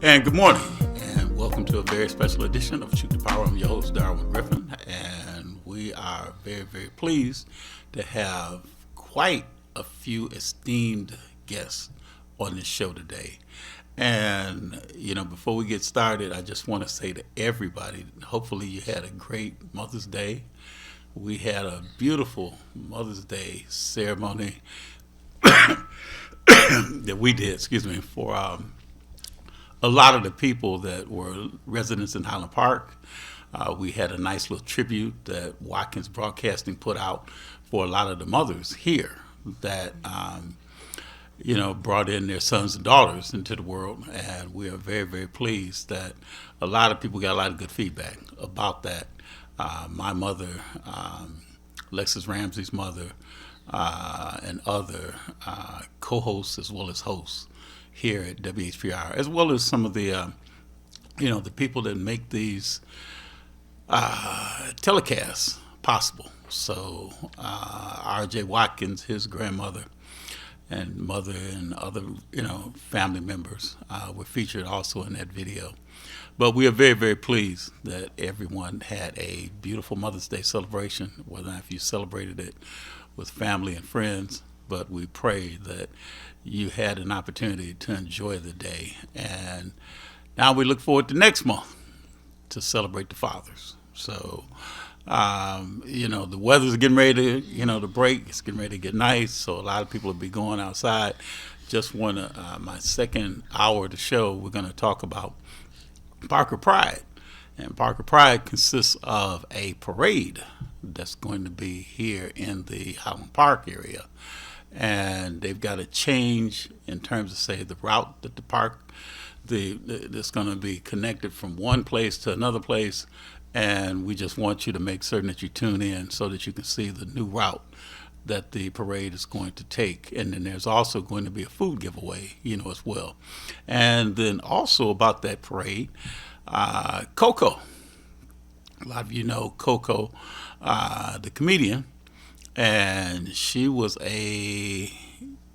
And good morning, and welcome to a very special edition of Truth to Power. I'm your host, Darwin Griffin, and we are very, very pleased to have quite a few esteemed guests on this show today. And, before we get started, I just want to say to everybody, hopefully you had a great Mother's Day. We had a beautiful Mother's Day ceremony that we did, for a lot of the people that were residents in Highland Park. We had a nice little tribute that Watkins Broadcasting put out for a lot of the mothers here that, brought in their sons and daughters into the world. And we are very, very pleased that a lot of people got a lot of good feedback about that. My mother, Lexus Ramsey's mother, and other co-hosts as well as hosts here at WHPR, as well as some of the, the people that make these telecasts possible. So R.J. Watkins, his grandmother and mother and other, family members were featured also in that video. But we are very, very pleased that everyone had a beautiful Mother's Day celebration, whether or not if you celebrated it with family and friends. But we pray that you had an opportunity to enjoy the day. And now we look forward to next month to celebrate the fathers. So, the weather's getting ready to, to break. It's getting ready to get nice. So a lot of people will be going outside. Just want to, my second hour of the show, we're going to talk about Parker Pride. And Parker Pride consists of a parade that's going to be here in the Highland Park area. And they've got to change in terms of, say, the route that the park, that's going to be connected from one place to another place. And we just want you to make certain that you tune in so that you can see the new route that the parade is going to take. And then there's also going to be a food giveaway, as well. And then also about that parade, Coco. A lot of you know Coco, the comedian. And she was a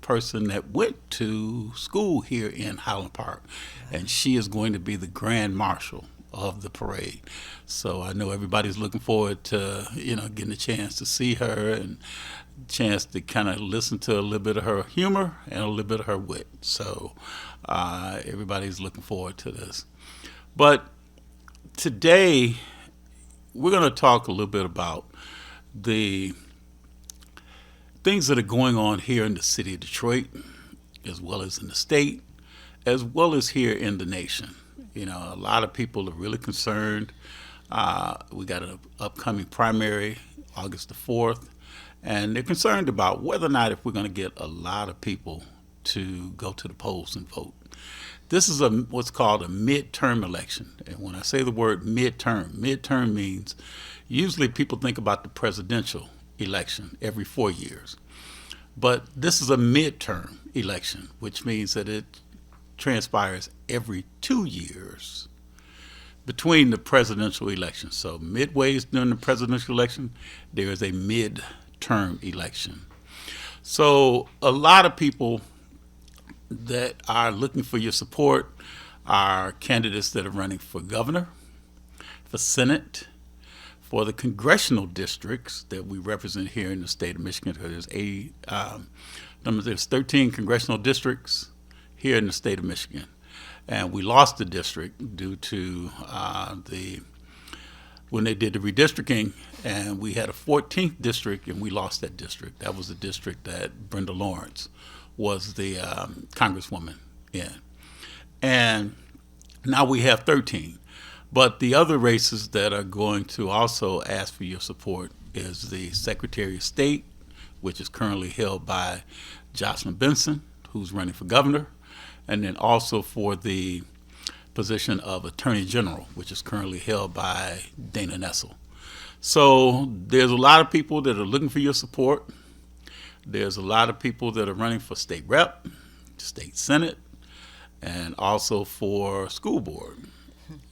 person that went to school here in Highland Park. And she is going to be the grand marshal of the parade. So I know everybody's looking forward to, getting a chance to see her and a chance to kind of listen to a little bit of her humor and a little bit of her wit. So everybody's looking forward to this. But today we're going to talk a little bit about the things that are going on here in the city of Detroit, as well as in the state, as well as here in the nation. A lot of people are really concerned. We got an upcoming primary, August the 4th, and they're concerned about whether or not if we're going to get a lot of people to go to the polls and vote. This is what's called a midterm election. And when I say the word midterm means usually people think about the presidential election every 4 years. But this is a midterm election, which means that it transpires every 2 years between the presidential election. So midways during the presidential election, there is a midterm election. So a lot of people that are looking for your support are candidates that are running for governor, for Senate, for the congressional districts that we represent here in the state of Michigan. There's 13 congressional districts here in the state of Michigan. And we lost the district due to when they did the redistricting, and we had a 14th district, and we lost that district. That was the district that Brenda Lawrence was the congresswoman in. And now we have 13. But the other races that are going to also ask for your support is the Secretary of State, which is currently held by Jocelyn Benson, who's running for governor, and then also for the position of Attorney General, which is currently held by Dana Nessel. So there's a lot of people that are looking for your support. There's a lot of people that are running for state rep, state senate, and also for school board.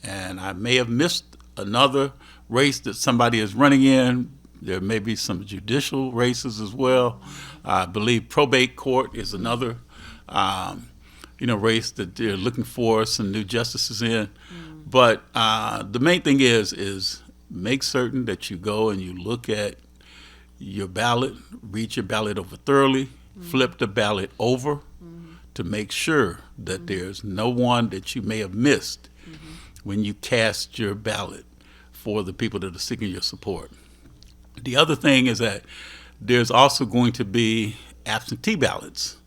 And I may have missed another race that somebody is running in. There may be some judicial races as well. I believe probate court is another race that they're looking for some new justices in. But the main thing is make certain that you go and you look at your ballot, read your ballot over thoroughly, flip the ballot over to make sure that there's no one that you may have missed when you cast your ballot for the people that are seeking your support. The other thing is that there's also going to be absentee ballots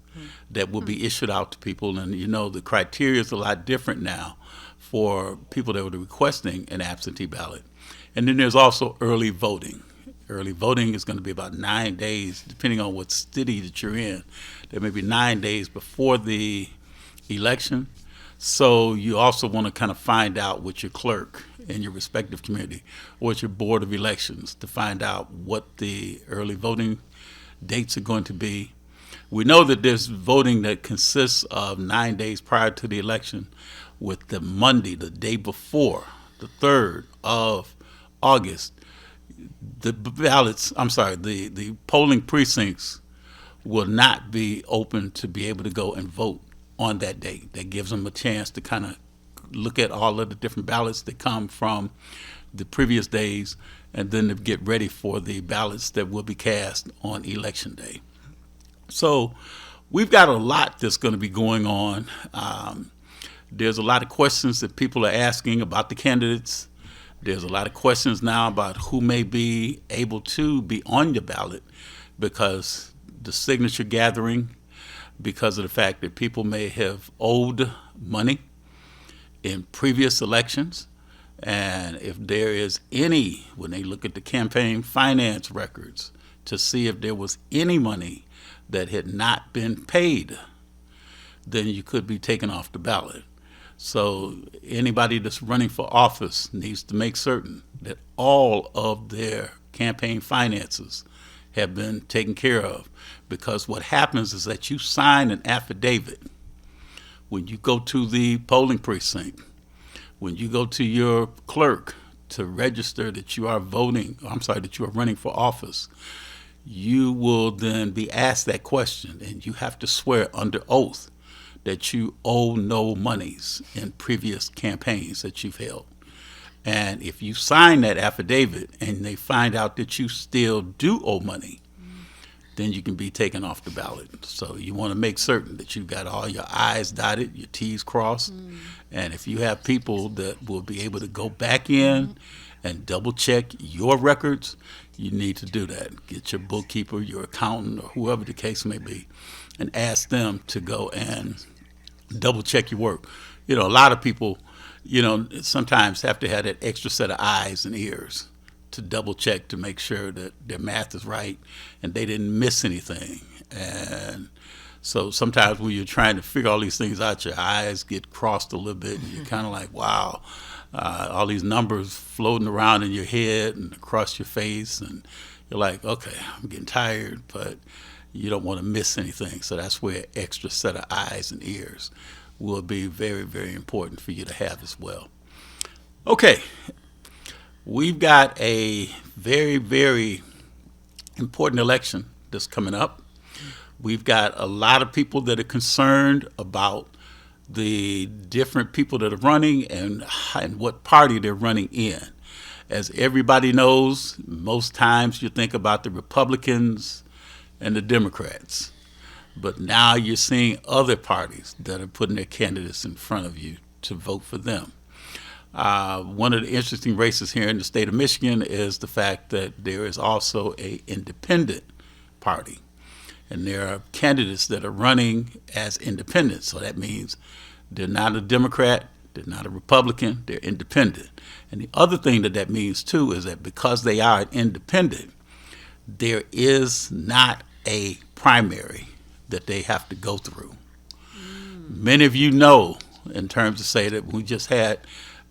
that will be issued out to people, and the criteria is a lot different now for people that were requesting an absentee ballot. And then there's also early voting. Early voting is going to be about 9 days, depending on what city that you're in. There may be 9 days before the election. So you also want to kind of find out with your clerk in your respective community or with your board of elections to find out what the early voting dates are going to be. We know that there's voting that consists of 9 days prior to the election, with the Monday, the day before, the 3rd of August. The polling precincts will not be open to be able to go and vote on that day. That gives them a chance to kind of look at all of the different ballots that come from the previous days, and then to get ready for the ballots that will be cast on election day. So we've got a lot that's going to be going on. There's a lot of questions that people are asking about the candidates. There's a lot of questions now about who may be able to be on your ballot because the signature gathering, because of the fact that people may have owed money in previous elections. And if there is any, when they look at the campaign finance records to see if there was any money that had not been paid, then you could be taken off the ballot. So anybody that's running for office needs to make certain that all of their campaign finances have been taken care of, because what happens is that you sign an affidavit when you go to the polling precinct, when you go to your clerk to register that you are that you are running for office. You will then be asked that question, and you have to swear under oath that you owe no monies in previous campaigns that you've held. And if you sign that affidavit and they find out that you still do owe money, then you can be taken off the ballot. So you want to make certain that you've got all your I's dotted, your T's crossed. And if you have people that will be able to go back in and double check your records, you need to do that. Get your bookkeeper, your accountant, or whoever the case may be, and ask them to go and double check your work. A lot of people, sometimes have to have that extra set of eyes and ears to double check to make sure that their math is right and they didn't miss anything. And so sometimes when you're trying to figure all these things out, your eyes get crossed a little bit and you're kind of like, wow, all these numbers floating around in your head and across your face, and you're like, okay, I'm getting tired, but you don't want to miss anything. So that's where an extra set of eyes and ears will be very, very important for you to have as well. Okay, we've got a very, very important election that's coming up. We've got a lot of people that are concerned about the different people that are running and what party they're running in. As everybody knows, most times you think about the Republicans and the Democrats. But now you're seeing other parties that are putting their candidates in front of you to vote for them. One of the interesting races here in the state of Michigan is the fact that there is also an independent party. And there are candidates that are running as independents. So that means they're not a Democrat, they're not a Republican, they're independent. And the other thing that means too is that because they are an independent, there is not a primary that they have to go through. Many of you know, in terms of say that we just had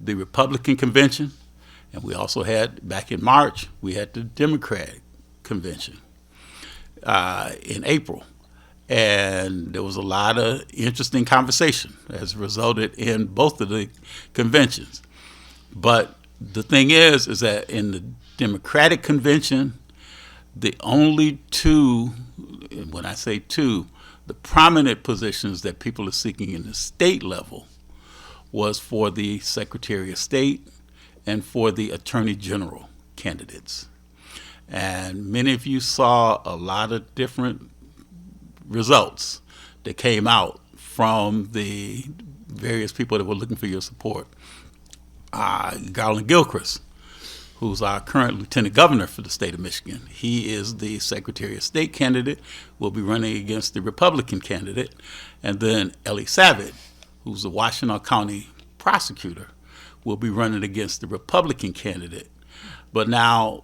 the Republican convention, and we also had, back in March, we had the Democratic convention in April. And there was a lot of interesting conversation as resulted in both of the conventions. But the thing is that in the Democratic convention, the only two, when I say two, The prominent positions that people are seeking in the state level was for the Secretary of State and for the Attorney General candidates. And many of you saw a lot of different results that came out from the various people that were looking for your support. Garland Gilchrist, who's our current lieutenant governor for the state of Michigan. He is the Secretary of State candidate, will be running against the Republican candidate. And then Ellie Savitt, who's the Washtenaw County prosecutor, will be running against the Republican candidate. But now,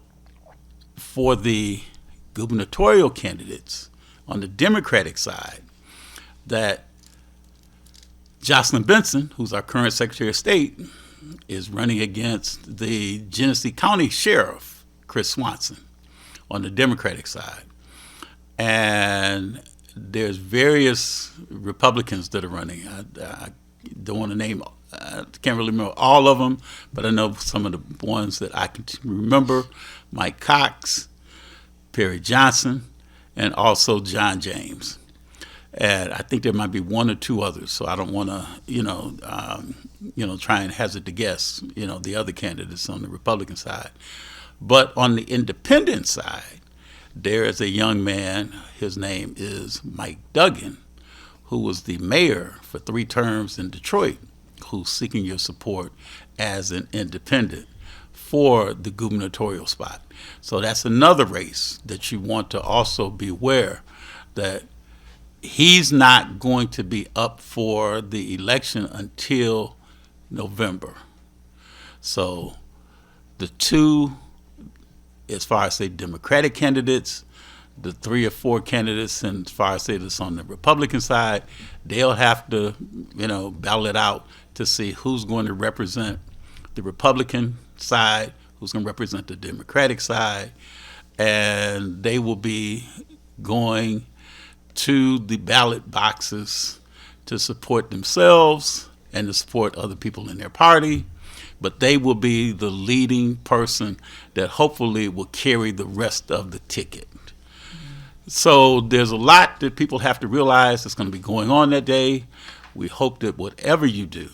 for the gubernatorial candidates on the Democratic side, that Jocelyn Benson, who's our current Secretary of State, is running against the Genesee County Sheriff, Chris Swanson, on the Democratic side. And there's various Republicans that are running. I don't want to name, I can't really remember all of them, but I know some of the ones that I can remember: Mike Cox, Perry Johnson, and also John James. And I think there might be one or two others, so I don't want to, try and hazard to guess, the other candidates on the Republican side. But on the independent side, there is a young man, his name is Mike Duggan, who was the mayor for 3 terms in Detroit, who's seeking your support as an independent for the gubernatorial spot. So that's another race that you want to also be aware that he's not going to be up for the election until November. So the two, as far as say Democratic candidates, the 3 or 4 candidates, and as far as say this on the Republican side, they'll have to, battle it out to see who's going to represent the Republican side, who's going to represent the Democratic side, and they will be going to the ballot boxes to support themselves and to support other people in their party, but they will be the leading person that hopefully will carry the rest of the ticket. So there's a lot that people have to realize that's going to be going on that day. We hope that whatever you do,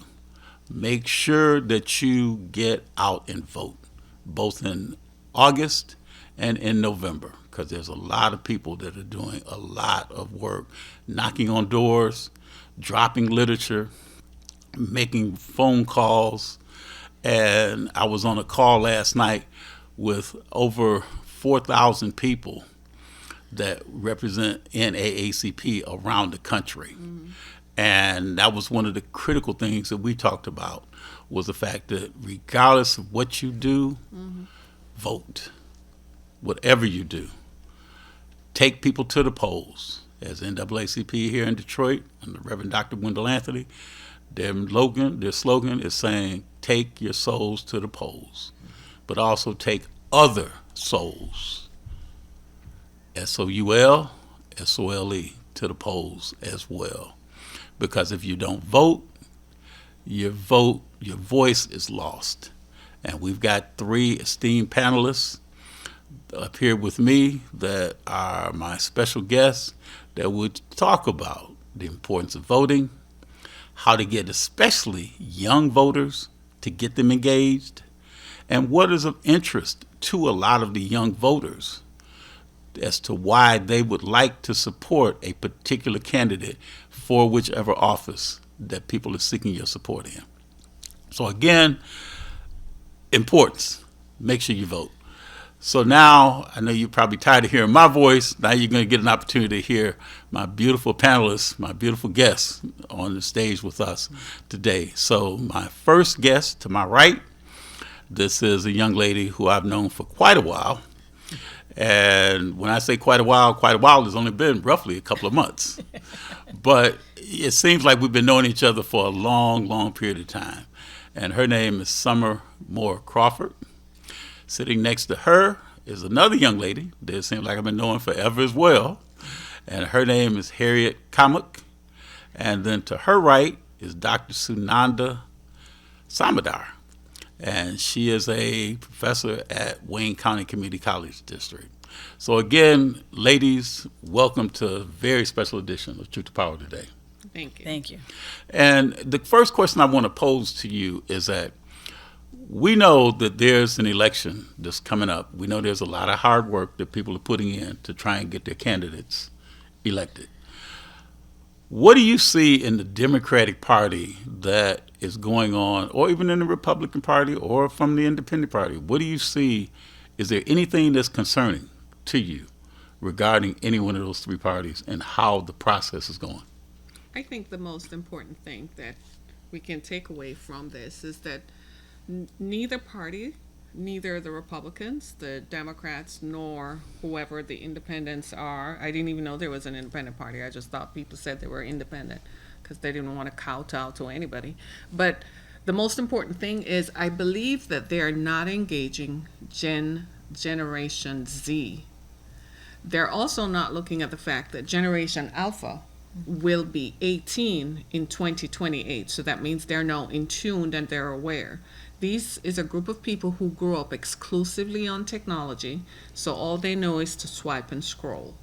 make sure that you get out and vote, both in August and in November, because there's a lot of people that are doing a lot of work, knocking on doors, dropping literature, making phone calls. And I was on a call last night with over 4,000 people that represent NAACP around the country. Mm-hmm. And that was one of the critical things that we talked about, was the fact that regardless of what you do, vote. Whatever you do, take people to the polls. As NAACP here in Detroit, and the Reverend Dr. Wendell Anthony, their slogan is saying, take your souls to the polls, but also take other souls, SOUL, SOLE, to the polls as well. Because if you don't vote, your voice is lost. And we've got 3 esteemed panelists up here with me that are my special guests that would talk about the importance of voting, how to get especially young voters to get them engaged, and what is of interest to a lot of the young voters as to why they would like to support a particular candidate for whichever office that people are seeking your support in. So again, importance, make sure you vote. So now, I know you're probably tired of hearing my voice. Now you're going to get an opportunity to hear my beautiful panelists, my beautiful guests on the stage with us today. So my first guest to my right, this is a young lady who I've known for quite a while. And when I say quite a while has only been roughly a couple of months. But it seems like we've been knowing each other for a long, long period of time. And her name is Summer Moore Crawford. Sitting next to her is another young lady that it seems like I've been knowing forever as well. And her name is Harriet Kamuk. And then to her right is Dr. Sunanda Samadar. And she is a professor at Wayne County Community College District. So again, ladies, welcome to a very special edition of Truth to Power today. Thank you. Thank you. And the first question I want to pose to you is that we know that there's an election that's coming up. We know there's a lot of hard work that people are putting in to try and get their candidates elected. What do you see in the Democratic Party that is going on, or even in the Republican Party or from the Independent Party? What do you see? Is there anything that's concerning to you regarding any one of those three parties and how the process is going? I think the most important thing that we can take away from this is that neither party, neither the Republicans, the Democrats, nor whoever the independents are. I didn't even know there was an independent party. I just thought people said they were independent because they didn't want to kowtow to anybody. But the most important thing is I believe that they're not engaging Generation Z. They're also not looking at the fact that Generation Alpha will be 18 in 2028. So that means they're now in tune and they're aware. This is a group of people who grew up exclusively on technology, so all they know is to swipe and scroll.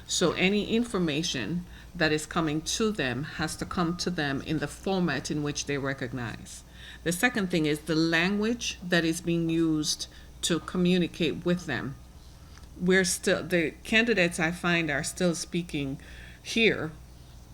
So any information that is coming to them has to come to them in the format in which they recognize. The second thing is the language that is being used to communicate with them. The candidates I find are still speaking here,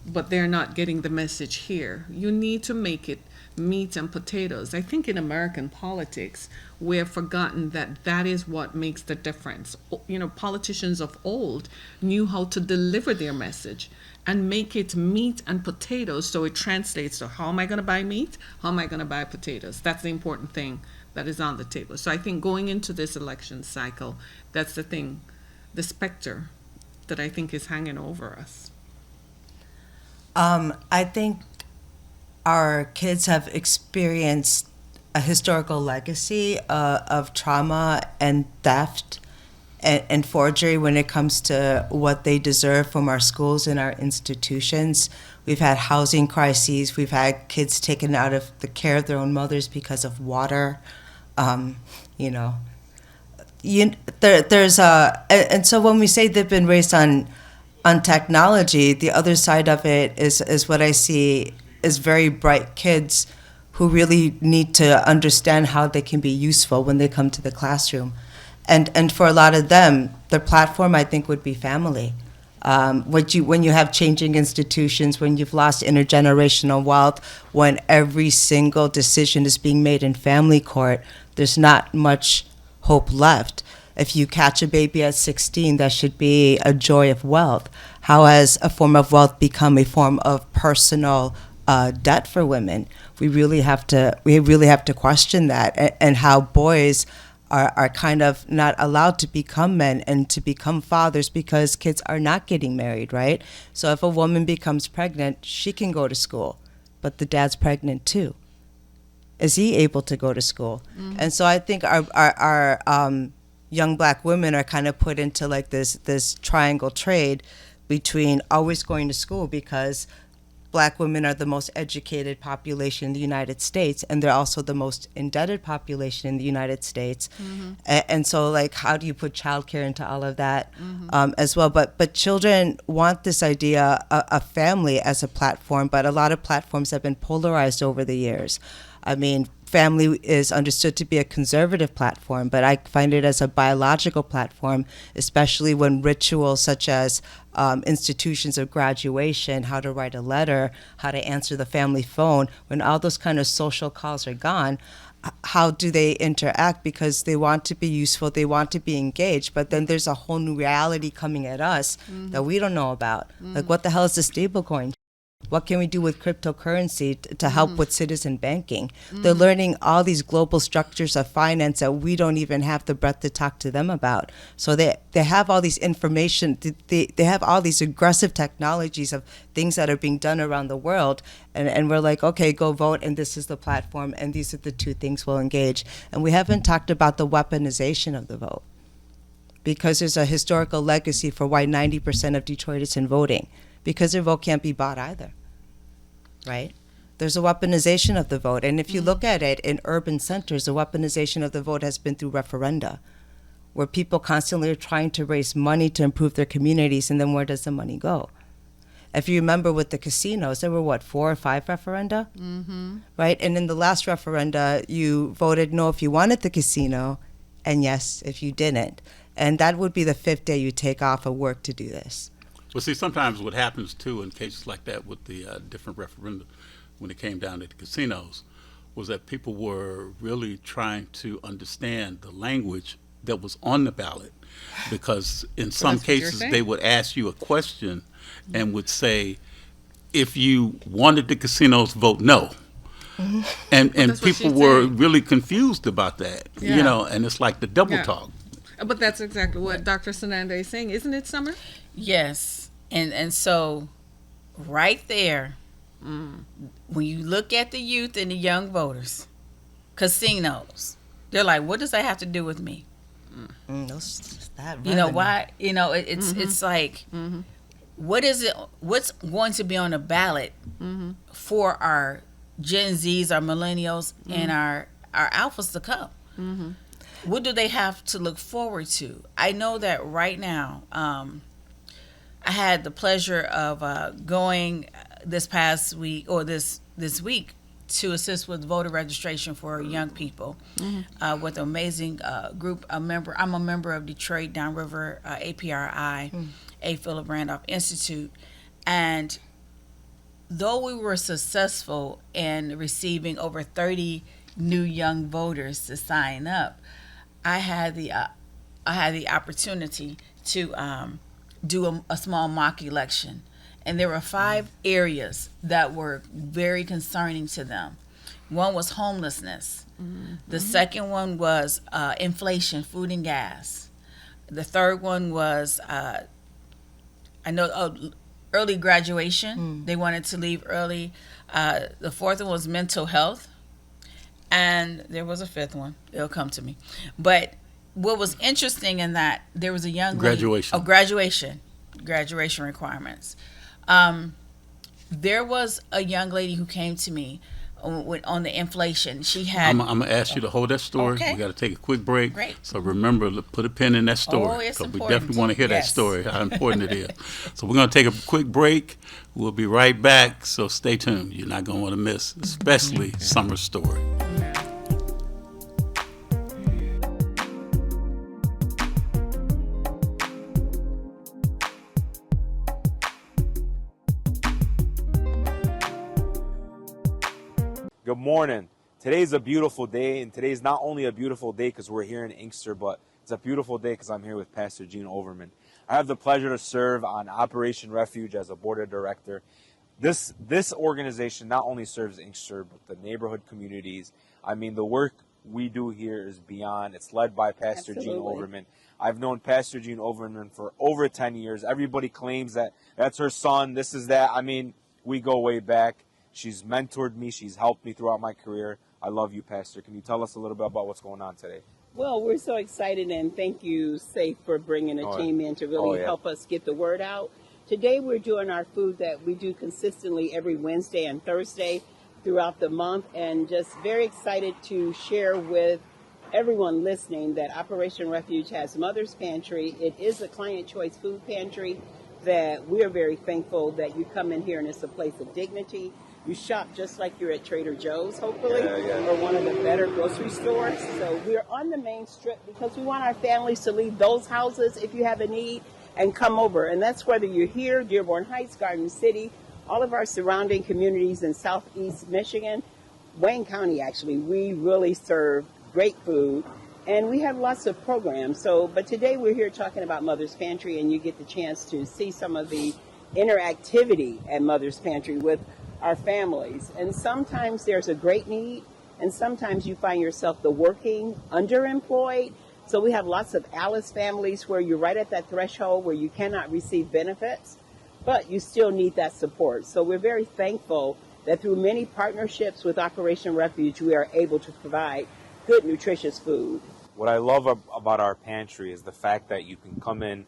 but they're not getting the message here. You need to make it meat and potatoes. I think in American politics, we have forgotten that that is what makes the difference. You know, politicians of old knew how to deliver their message and make it meat and potatoes so it translates to how am I going to buy meat? How am I going to buy potatoes? That's the important thing that is on the table. So I think going into this election cycle, that's the thing, the specter that I think is hanging over us. I think our kids have experienced a historical legacy of trauma and theft and forgery when it comes to what they deserve from our schools and our institutions. We've had housing crises. We've had kids taken out of the care of their own mothers because of water. And so when we say they've been raised on technology, the other side of it is what I see is very bright kids who really need to understand how they can be useful when they come to the classroom. And for a lot of them, their platform, I think, would be family. When you have changing institutions, when you've lost intergenerational wealth, when every single decision is being made in family court, there's not much hope left. If you catch a baby at 16, that should be a joy of wealth. How has a form of wealth become a form of personal debt for women? We really have to question that, and how boys are kind of not allowed to become men and to become fathers because kids are not getting married, right? So if a woman becomes pregnant, she can go to school, but the dad's pregnant too. Is he able to go to school? Mm-hmm. And so I think our young black women are kind of put into like this triangle trade between always going to school because Black women are the most educated population in the United States, and they're also the most indebted population in the United States. Mm-hmm. And so, like, how do you put childcare into all of that as well? But children want this idea of family as a platform, but a lot of platforms have been polarized over the years. I mean, family is understood to be a conservative platform, but I find it as a biological platform, especially when rituals such as institutions of graduation, how to write a letter, how to answer the family phone, when all those kind of social calls are gone, how do they interact? Because they want to be useful, they want to be engaged, but then there's a whole new reality coming at us that we don't know about. Like, what the hell is the stable coin? What can we do with cryptocurrency to help with citizen banking? They're learning all these global structures of finance that we don't even have the breath to talk to them about. So they have all these information, they have all these aggressive technologies of things that are being done around the world. And we're like, okay, go vote, and this is the platform, and these are the two things we'll engage. And we haven't talked about the weaponization of the vote, because there's a historical legacy for why 90% of Detroit isn't voting, because their vote can't be bought either, right? There's a weaponization of the vote. And if you look at it in urban centers, the weaponization of the vote has been through referenda, where people constantly are trying to raise money to improve their communities, and then where does the money go? If you remember with the casinos, there were 4 or 5 referenda, right? And in the last referenda, you voted no if you wanted the casino, and yes if you didn't. And that would be the 5th day you take off of work to do this. Well, see, sometimes what happens too in cases like that with the different referenda, when it came down to the casinos, was that people were really trying to understand the language that was on the ballot, because in some that's what you're cases saying. they would ask you a question and would say, if you wanted the casinos, vote no. And that's what people she's were saying. really confused about that, Yeah. you know, and it's like the double Yeah. talk. But that's exactly what Dr. Sananda is saying, isn't it, Summer? Yes, and so right there, when you look at the youth and the young voters, casinos, they're like, what does that have to do with me? You know why? You know, it's like, what is it? What's going to be on the ballot for our Gen Zs, our millennials, and our alphas to come? What do they have to look forward to? I know that right now, I had the pleasure of going this past week or this week to assist with voter registration for young people with an amazing group. I'm a member of Detroit Downriver APRI, A. Philip Randolph Institute, and though we were successful in receiving over 30 new young voters to sign up, I had the opportunity to do a small mock election, and there were 5 areas that were very concerning to them. One was homelessness. The second one was inflation, food and gas. The third one was early graduation. They wanted to leave early. The fourth one was mental health. And there was a 5th one. It'll come to me. But what was interesting in that, there was a young lady. Graduation requirements. There was a young lady who came to me on the inflation. She had. I'm going to ask you to hold that story. Okay. We got to take a quick break. Great. So remember, put a pin in that story. it's we important. definitely want to hear that Yes. story, how important it is. So we're going to take a quick break. We'll be right back. So stay tuned. You're not going to want to miss, especially Summer's story. Good morning. Today's a beautiful day, and today's not only a beautiful day because we're here in Inkster, but it's a beautiful day because I'm here with Pastor Gene Overman. I have the pleasure to serve on Operation Refuge as a board of director. This organization not only serves Inkster, but the neighborhood communities. I mean, the work we do here is beyond. It's led by Pastor Gene Overman. I've known Pastor Gene Overman for over 10 years. Everybody claims that that's her son, this is that. I mean, we go way back. She's mentored me. She's helped me throughout my career. I love you, Pastor. Can you tell us a little bit about what's going on today? Well, we're so excited, and thank you, Safe, for bringing a team in to really help us get the word out. Today we're doing our food that we do consistently every Wednesday and Thursday throughout the month, and just very excited to share with everyone listening that Operation Refuge has Mother's Pantry. It is a client choice food pantry that we are very thankful that you come in here and it's a place of dignity. You shop just like you're at Trader Joe's, hopefully, or one of the better grocery stores. So we're on the main strip because we want our families to leave those houses if you have a need and come over. And that's whether you're here, Dearborn Heights, Garden City, all of our surrounding communities in Southeast Michigan, Wayne County, actually. We really serve great food, and we have lots of programs. But today we're here talking about Mother's Pantry, and you get the chance to see some of the interactivity at Mother's Pantry with our families. And sometimes there's a great need, and sometimes you find yourself the working underemployed. So we have lots of Alice families where you're right at that threshold where you cannot receive benefits, but you still need that support. So we're very thankful that through many partnerships with Operation Refuge, we are able to provide good, nutritious food. What I love about our pantry is the fact that you can come in,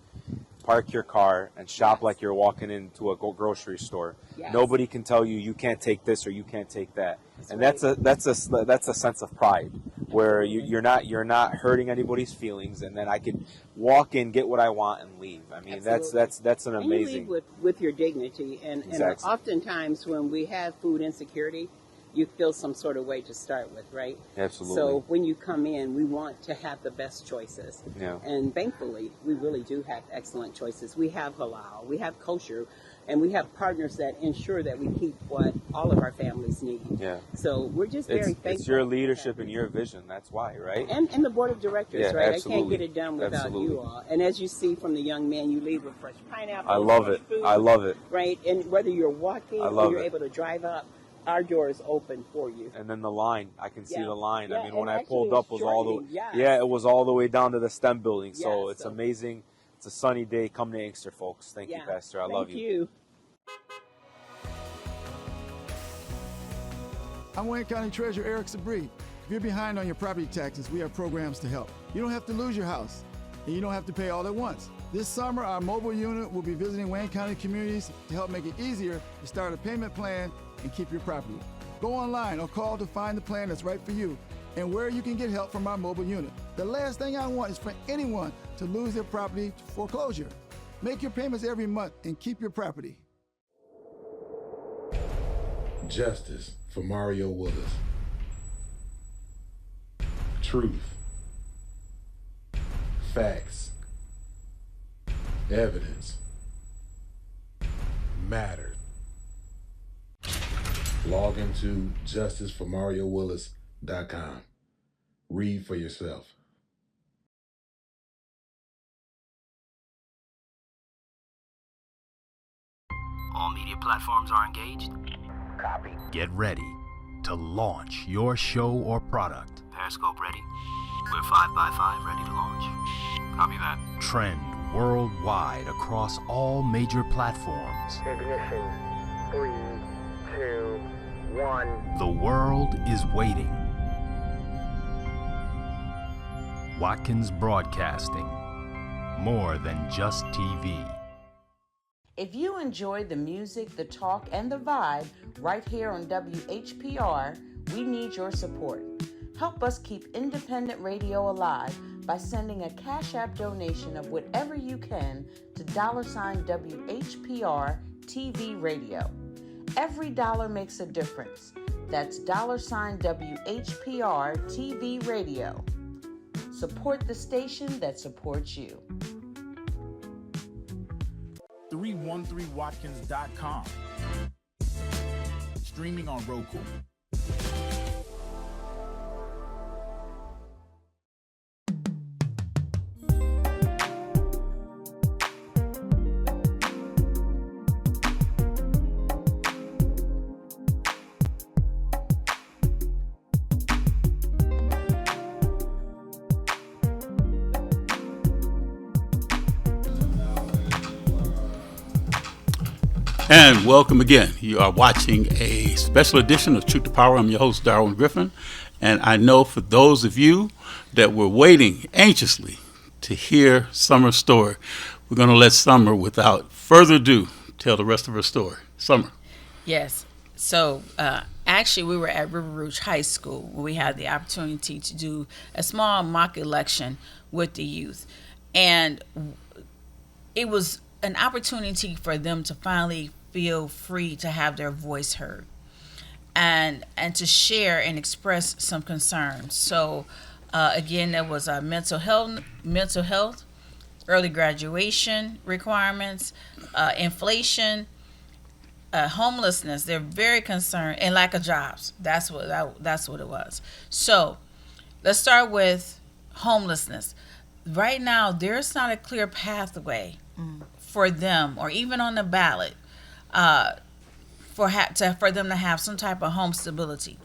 park your car, and shop like you're walking into a grocery store. Yes. Nobody can tell you you can't take this or you can't take that. That's a sense of pride. where you're not hurting anybody's feelings, and then I can walk in, get what I want, and leave. I mean, that's an And you amazing. leave with your dignity. And Exactly. oftentimes when we have food insecurity, you feel some sort of way to start with, right? Absolutely. So when you come in, we want to have the best choices. Yeah. And thankfully, we really do have excellent choices. We have halal, we have kosher, and we have partners that ensure that we keep what all of our families need. Yeah. So we're just very thankful. It's your leadership and your vision. That's why, right? And the board of directors, Yeah, right? absolutely. I can't get it done without Absolutely. you all. And as you see from the young man, you leave with fresh pineapple. I love fresh it. Food, I love it. Right? And whether you're walking I or love you're it. able to drive up, our door is open for you. And then the line, I can see Yeah. the line. Yeah, I mean, when and I pulled actually up, was all the straight, yes. yeah, it was all the way down to the STEM building. So Yeah, it's so- amazing. It's a sunny day. Come to Inkster, folks. Thank you, Yeah. Pastor. I Thank love you. I'm Wayne County Treasurer Eric Sabri. If you're behind on your property taxes, we have programs to help. You don't have to lose your house, and you don't have to pay all at once. This summer, our mobile unit will be visiting Wayne County communities to help make it easier to start a payment plan and keep your property. Go online or call to find the plan that's right for you and where you can get help from our mobile unit. The last thing I want is for anyone to lose their property to foreclosure. Make your payments every month and keep your property. Justice for Mario Willis. Truth. Facts. Evidence. Mattered. Log into justiceformariowillis.com. Read for yourself. All media platforms are engaged. Copy. Get ready to launch your show or product. Periscope ready. We're 5x5 ready to launch. Copy that. Trend worldwide across all major platforms. Ignition. 3, 2, 1. The world is waiting. Watkins Broadcasting. More than just TV. If you enjoy the music, the talk, and the vibe right here on WHPR, we need your support. Help us keep independent radio alive by sending a Cash App donation of whatever you can to $WHPR TV Radio. Every dollar makes a difference. That's $WHPR TV Radio. Support the station that supports you. 313watkins.com. Streaming on Roku. And welcome again. You are watching a special edition of Truth to Power. I'm your host, Darwin Griffin. And I know for those of you that were waiting anxiously to hear Summer's story, we're going to let Summer, without further ado, tell the rest of her story. Summer. Yes. So actually, we were at River Rouge High School where we had the opportunity to do a small mock election with the youth. And it was an opportunity for them to finally feel free to have their voice heard and to share and express some concerns. So again, there was mental health, early graduation requirements, inflation, homelessness. They're very concerned, and lack of jobs. That's what it was. So let's start with homelessness. Right now, there's not a clear pathway for them, or even on the ballot, for them to have some type of home stability.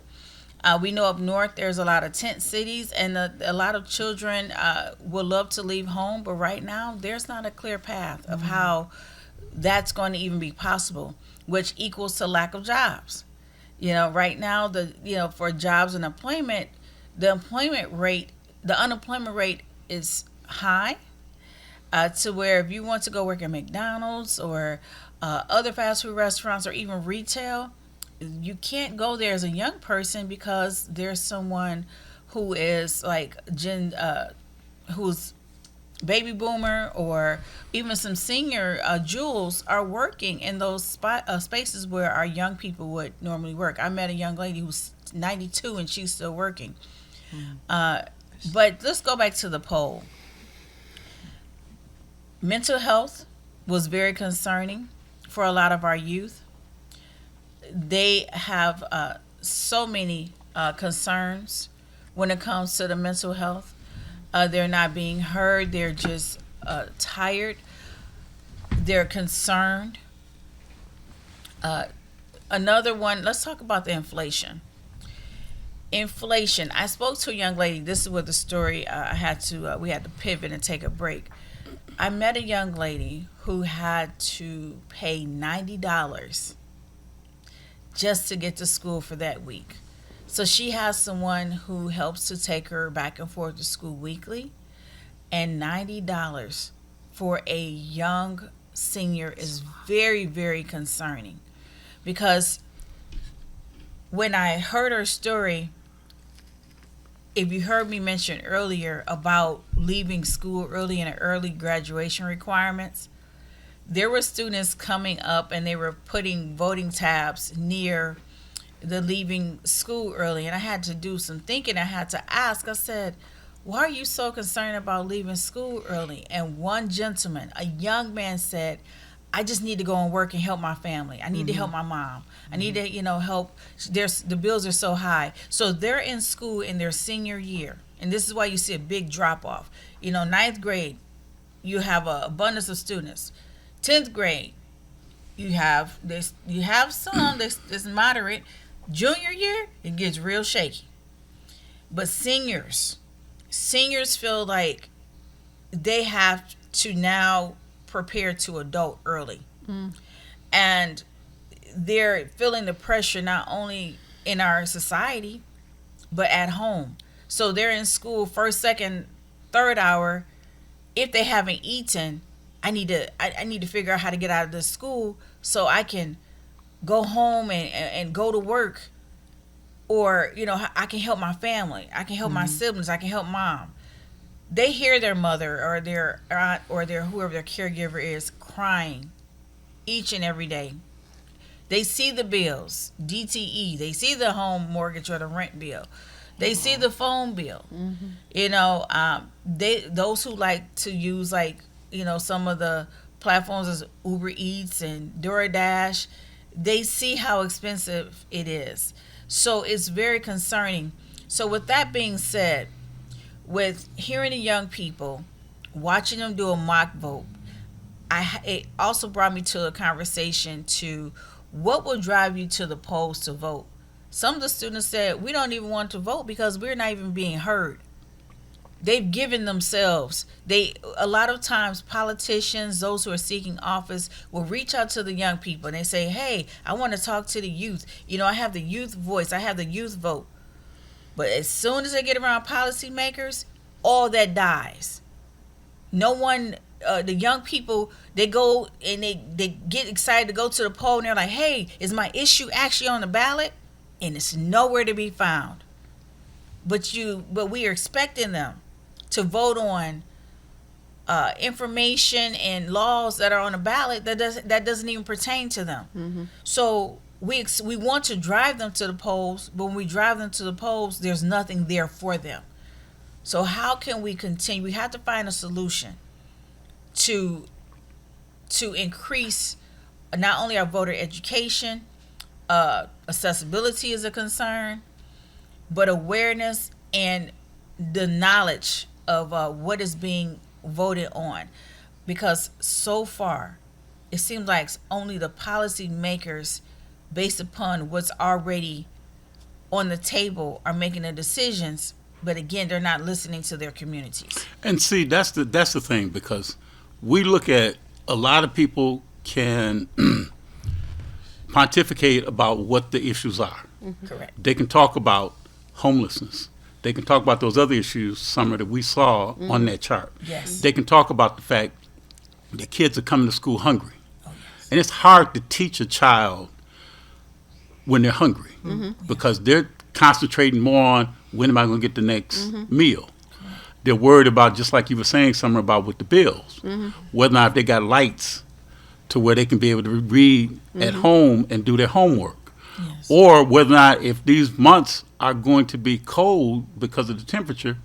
We know up north there's a lot of tent cities, and a lot of children would love to leave home, but right now there's not a clear path of how that's going to even be possible, which equals to lack of jobs. Right now, for jobs and employment, the unemployment rate is high. To where if you want to go work at McDonald's or other fast food restaurants or even retail, you can't go there as a young person because there's someone who is like who's baby boomer, or even some senior Jules, are working in those spaces where our young people would normally work. I met a young lady who's 92 and she's still working. But let's go back to the poll. Mental health was very concerning for a lot of our youth. They have so many concerns when it comes to the mental health. They're not being heard. They're just tired. They're concerned. Another one, let's talk about the inflation. Inflation. I spoke to a young lady. This is where the story we had to pivot and take a break. I met a young lady who had to pay $90 just to get to school for that week. So she has someone who helps to take her back and forth to school weekly, and $90 for a young senior is very, very concerning, because when I heard her story, if you heard me mention earlier about leaving school early and early graduation requirements, there were students coming up and they were putting voting tabs near the leaving school early. And I had to do some thinking. I had to ask, I said, why are you so concerned about leaving school early? And one gentleman, a young man, said, I just need to go and work and help my family. I need to help my mom. I need to, help. The bills are so high. So they're in school in their senior year. And this is why you see a big drop off. Ninth grade, you have an abundance of students. 10th grade, you have some that's moderate. Junior year, it gets real shaky. But seniors feel like they have to now prepare to adult early. And they're feeling the pressure not only in our society, but at home. So they're in school first, second, third hour. If they haven't eaten, I need to figure out how to get out of this school so I can go home and go to work. Or, I can help my family. I can help my siblings. I can help mom. They hear their mother or their aunt or whoever their caregiver is crying each and every day. They see the bills, DTE. They see the home mortgage or the rent bill. They see the phone bill. Those who like to use some of the platforms as Uber Eats and DoorDash, they see how expensive it is. So it's very concerning. So with that being said, with hearing the young people, watching them do a mock vote, it also brought me to a conversation to what will drive you to the polls to vote. Some of the students said, we don't even want to vote because we're not even being heard. They've given themselves. A lot of times politicians, those who are seeking office, will reach out to the young people and they say, hey, I want to talk to the youth. I have the youth voice. I have the youth vote. But as soon as they get around policymakers, all that dies. No one, the young people, they go and they get excited to go to the poll and they're like, hey, is my issue actually on the ballot? And it's nowhere to be found. But we are expecting them to vote on information and laws that are on the ballot that doesn't even pertain to them. So we want to drive them to the polls, but when we drive them to the polls, there's nothing there for them. So how can we continue? We have to find a solution to increase not only our voter education, accessibility is a concern, but awareness and the knowledge of what is being voted on. Because so far, it seems like only the policy makers, based upon what's already on the table, are making the decisions. But again, they're not listening to their communities. And see, that's the thing, because we look at a lot of people can pontificate about what the issues are. Correct. They can talk about homelessness. They can talk about those other issues, Summer, that we saw on that chart. Yes. They can talk about the fact that kids are coming to school hungry. Oh, yes. And it's hard to teach a child when they're hungry because they're concentrating more on when am I going to get the next meal? They're worried about, just like you were saying, something about with the bills, whether or not if they got lights to where they can be able to read at home and do their homework. Yes. Or whether or not if these months are going to be cold because of the temperature,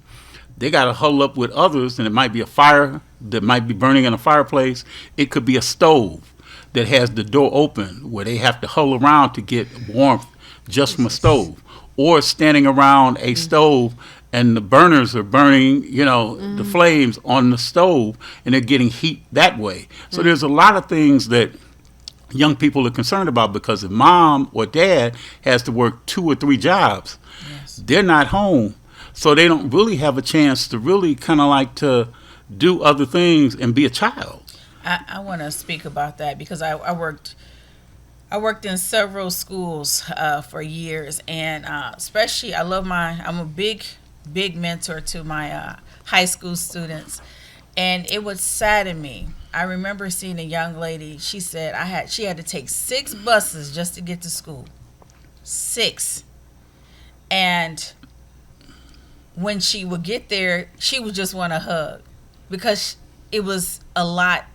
they got to huddle up with others, and it might be a fire that might be burning in a fireplace. It could be a stove that has the door open where they have to huddle around to get warmth just from a stove, or standing around a stove and the burners are burning, the flames on the stove, and they're getting heat that way. So there's a lot of things that young people are concerned about, because if mom or dad has to work 2 or 3 jobs, they're not home. So they don't really have a chance to really kind of like to do other things and be a child. I want to speak about that because I worked in several schools for years, and especially I'm a big mentor to my high school students, and it would sadden me. I remember seeing a young lady. She said she had to take 6 buses just to get to school. 6. And when she would get there, she would just want a hug because it was a lot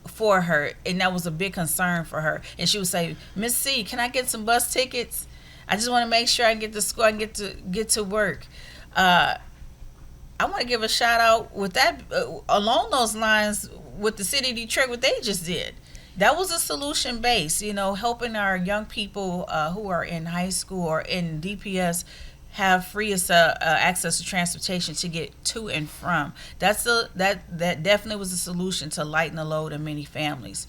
for her, and that was a big concern for her. And she would say, "Miss C, can I get some bus tickets? I just want to make sure I get to school, I get to work." I want to give a shout out with that along those lines with the city of Detroit, what they just did. That was a solution based, helping our young people who are in high school or in DPS have free access to transportation to get to and from. That definitely was a solution to lighten the load on many families.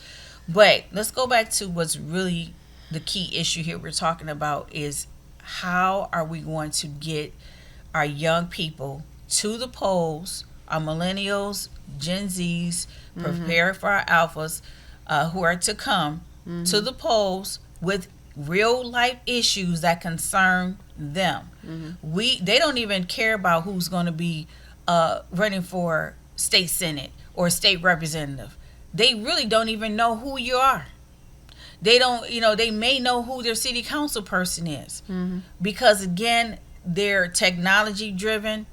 But let's go back to what's really the key issue here we're talking about is how are we going to get our young people to the polls, our millennials, Gen Zs, prepare for our alphas who are to come to the polls with real life issues that concern them. They don't even care about who's going to be running for state senate or state representative. They really don't even know who you are. They don't, they may know who their city council person is because again, they're technology driven.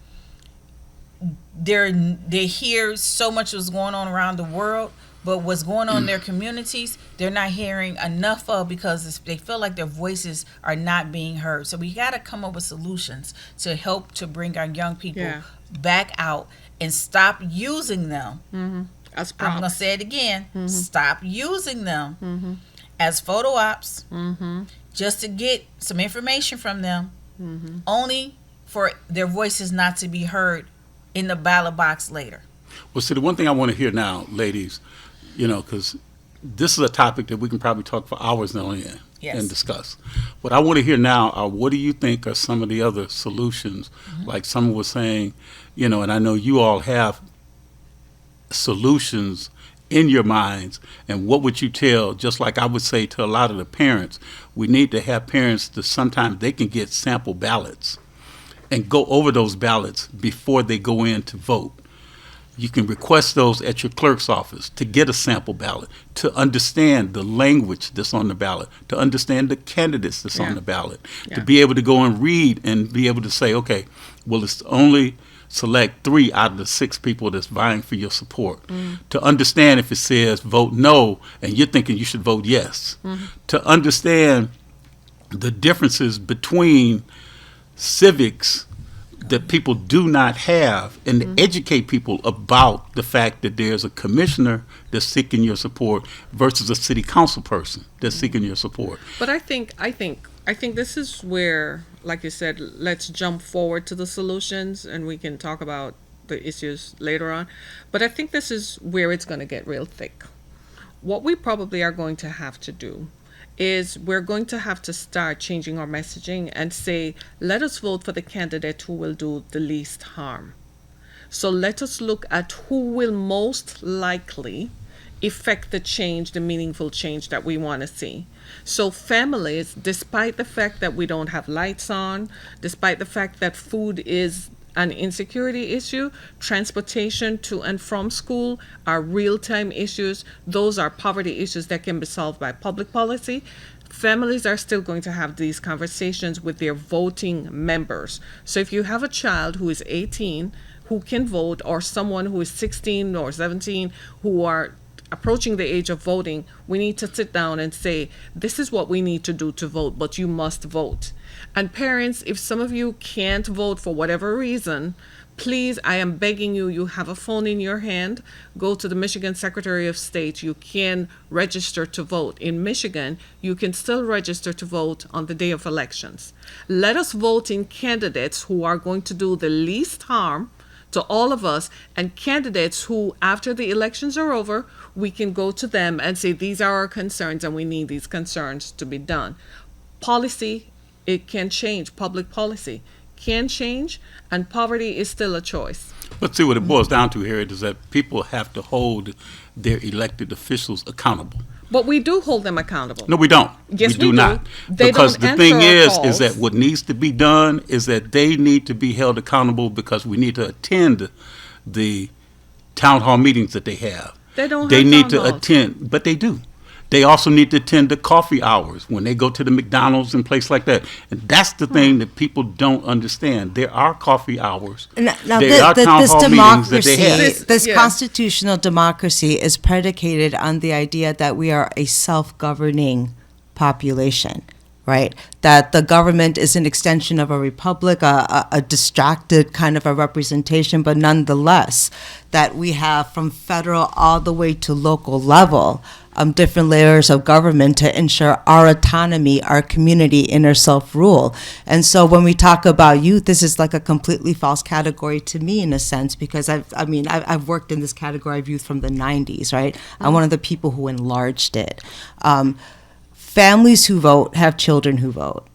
They hear so much what's going on around the world, but what's going on in their communities, they're not hearing enough of because they feel like their voices are not being heard. So we got to come up with solutions to help to bring our young people back out and stop using them. I'm going to say it again. Stop using them as photo ops just to get some information from them, only for their voices not to be heard in the ballot box later. Well, see, the one thing I want to hear now, ladies, because this is a topic that we can probably talk for hours on end and discuss. What I want to hear now are what do you think are some of the other solutions? Like someone was saying, and I know you all have solutions in your minds, and what would you tell, just like I would say to a lot of the parents, we need to have parents that sometimes they can get sample ballots and go over those ballots before they go in to vote. You can request those at your clerk's office to get a sample ballot, to understand the language that's on the ballot, to understand the candidates that's on the ballot, to be able to go and read and be able to say, okay, well, it's only select 3 out of the 6 people that's vying for your support. To understand if it says vote no and you're thinking you should vote yes. To understand the differences between civics that people do not have, and to educate people about the fact that there's a commissioner that's seeking your support versus a city council person that's seeking your support. But I think this is where, like you said, let's jump forward to the solutions and we can talk about the issues later on. But I think this is where it's going to get real thick. What we probably are going to have to do is we're going to have to start changing our messaging and say, let us vote for the candidate who will do the least harm. So let us look at who will most likely effect the change, the meaningful change that we want to see. So families, despite the fact that we don't have lights on, despite the fact that food is an insecurity issue. Transportation to and from school are real-time issues. Those are poverty issues that can be solved by public policy. Families are still going to have these conversations with their voting members. So if you have a child who is 18 who can vote, or someone who is 16 or 17 who are approaching the age of voting, we need to sit down and say, this is what we need to do to vote, but you must vote. And parents, if some of you can't vote for whatever reason, please, I am begging you, you have a phone in your hand, go to the Michigan Secretary of State. You can register to vote. In Michigan, you can still register to vote on the day of elections. Let us vote in candidates who are going to do the least harm to all of us, and candidates who, after the elections are over, we can go to them and say, these are our concerns and we need these concerns to be done. Policy, it can change. Public policy can change, and poverty is still a choice. But see, what it boils down to here is that people have to hold their elected officials accountable. But we do hold them accountable. No, we don't. Yes, we do not. They because don't the thing answer our is calls. that what needs to be done is that they need to be held accountable, because we need to attend the town hall meetings that they have. They don't They have need town to halls. attend, but they do. They also need to attend the coffee hours when they go to the McDonald's and place like that. And that's the thing that people don't understand. There are coffee hours. Now, There are town this hall meetings that democracy, they have. this yeah. constitutional democracy is predicated on the idea that we are a self-governing population, right? That the government is an extension of a republic, a distracted kind of a representation, but nonetheless, that we have from federal all the way to local level, different layers of government to ensure our autonomy, our community, inner self-rule. And so when we talk about youth, this is like a completely false category to me in a sense, because I've worked in this category of youth from the 90s, right? I'm one of the people who enlarged it. Families who vote have children who vote.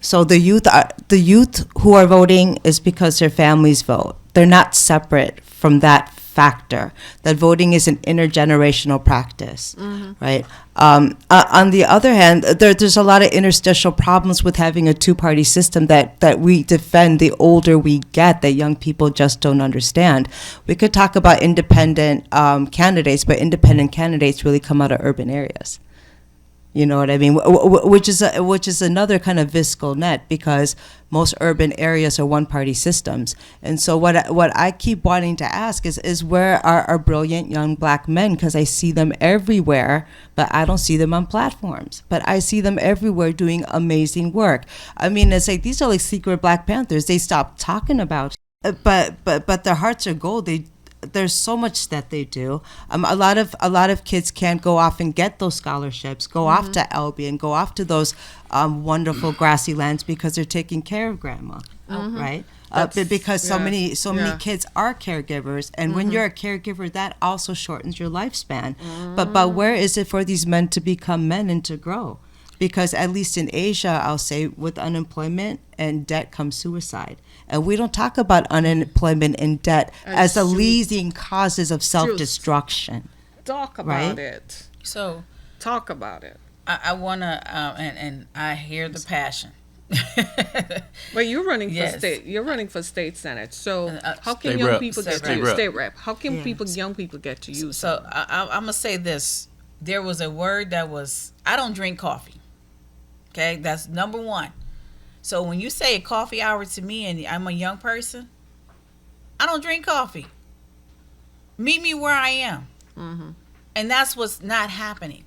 So the youth who are voting is because their families vote. They're not separate from that factor, that voting is an intergenerational practice, right? On the other hand, there's a lot of interstitial problems with having a two-party system that we defend the older we get, that young people just don't understand. We could talk about independent candidates, but independent candidates really come out of urban areas. You know what I mean? Which is another kind of visceral net, because most urban areas are one-party systems. And so what I keep wanting to ask is where are our brilliant young black men? Because I see them everywhere, but I don't see them on platforms. But I see them everywhere doing amazing work. I mean, it's like these are like secret Black Panthers. They stop talking about it, but their hearts are gold. There's so much that they do. A lot of kids can't go off and get those scholarships, go off to LB and go off to those wonderful grassy lands because they're taking care of grandma, right? Because so many kids are caregivers, and when you're a caregiver, that also shortens your lifespan. But where is it for these men to become men and to grow? Because at least in Asia, I'll say, with unemployment and debt comes suicide. And we don't talk about unemployment and debt as the leading causes of self-destruction. Talk about it. So talk about it. I want to, and I hear the passion. But you're running for Yes. state. You're running for state senate. So how can State young rep. people get State to you? rep. State rep. How can young people get to you? So I'm going to say this. There was a word that was, I don't drink coffee. Okay, that's number one. So when you say a coffee hour to me and I'm a young person, I don't drink coffee. Meet me where I am. And that's what's not happening.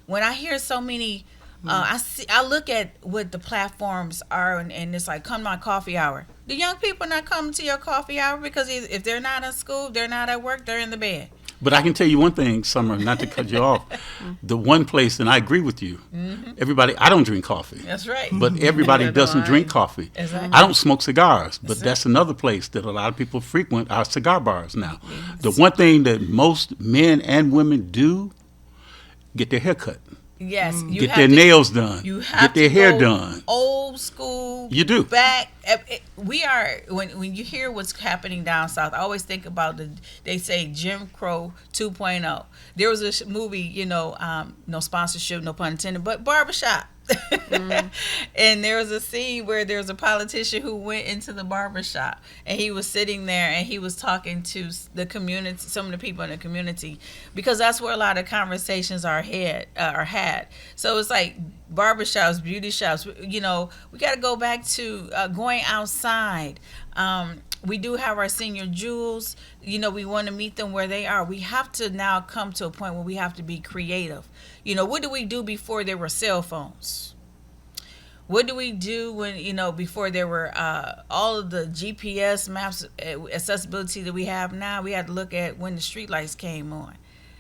When I hear so many, I look at what the platforms are, and it's like, come to my coffee hour. The young people not coming to your coffee hour because if they're not in school, they're not at work, they're in the bed. But I can tell you one thing, Summer, not to cut you off. The one place, and I agree with you, everybody, I don't drink coffee. That's right. But everybody doesn't drink coffee. Exactly. I don't smoke cigars, but that's another place that a lot of people frequent, are cigar bars now. The one thing that most men and women do, get their hair cut. Yes, you Get have their to- nails done. You have Get their to hair go done. Old school. You do. Back. We are when you hear what's happening down south. I always think about they say Jim Crow 2.0. There was a movie, no sponsorship, no pun intended, but Barbershop. And there was a scene where there was a politician who went into the barbershop, and he was sitting there and he was talking to the community, some of the people in the community, because that's where a lot of conversations are had. So it's like barbershops, beauty shops, you know, we got to go back to going outside. We do have our senior jewels. You know, we want to meet them where they are. We have to now come to a point where we have to be creative. You know, what do we do before there were cell phones? What do we do when, you know, before there were all of the GPS maps, accessibility that we have now? We had to look at when the street lights came on.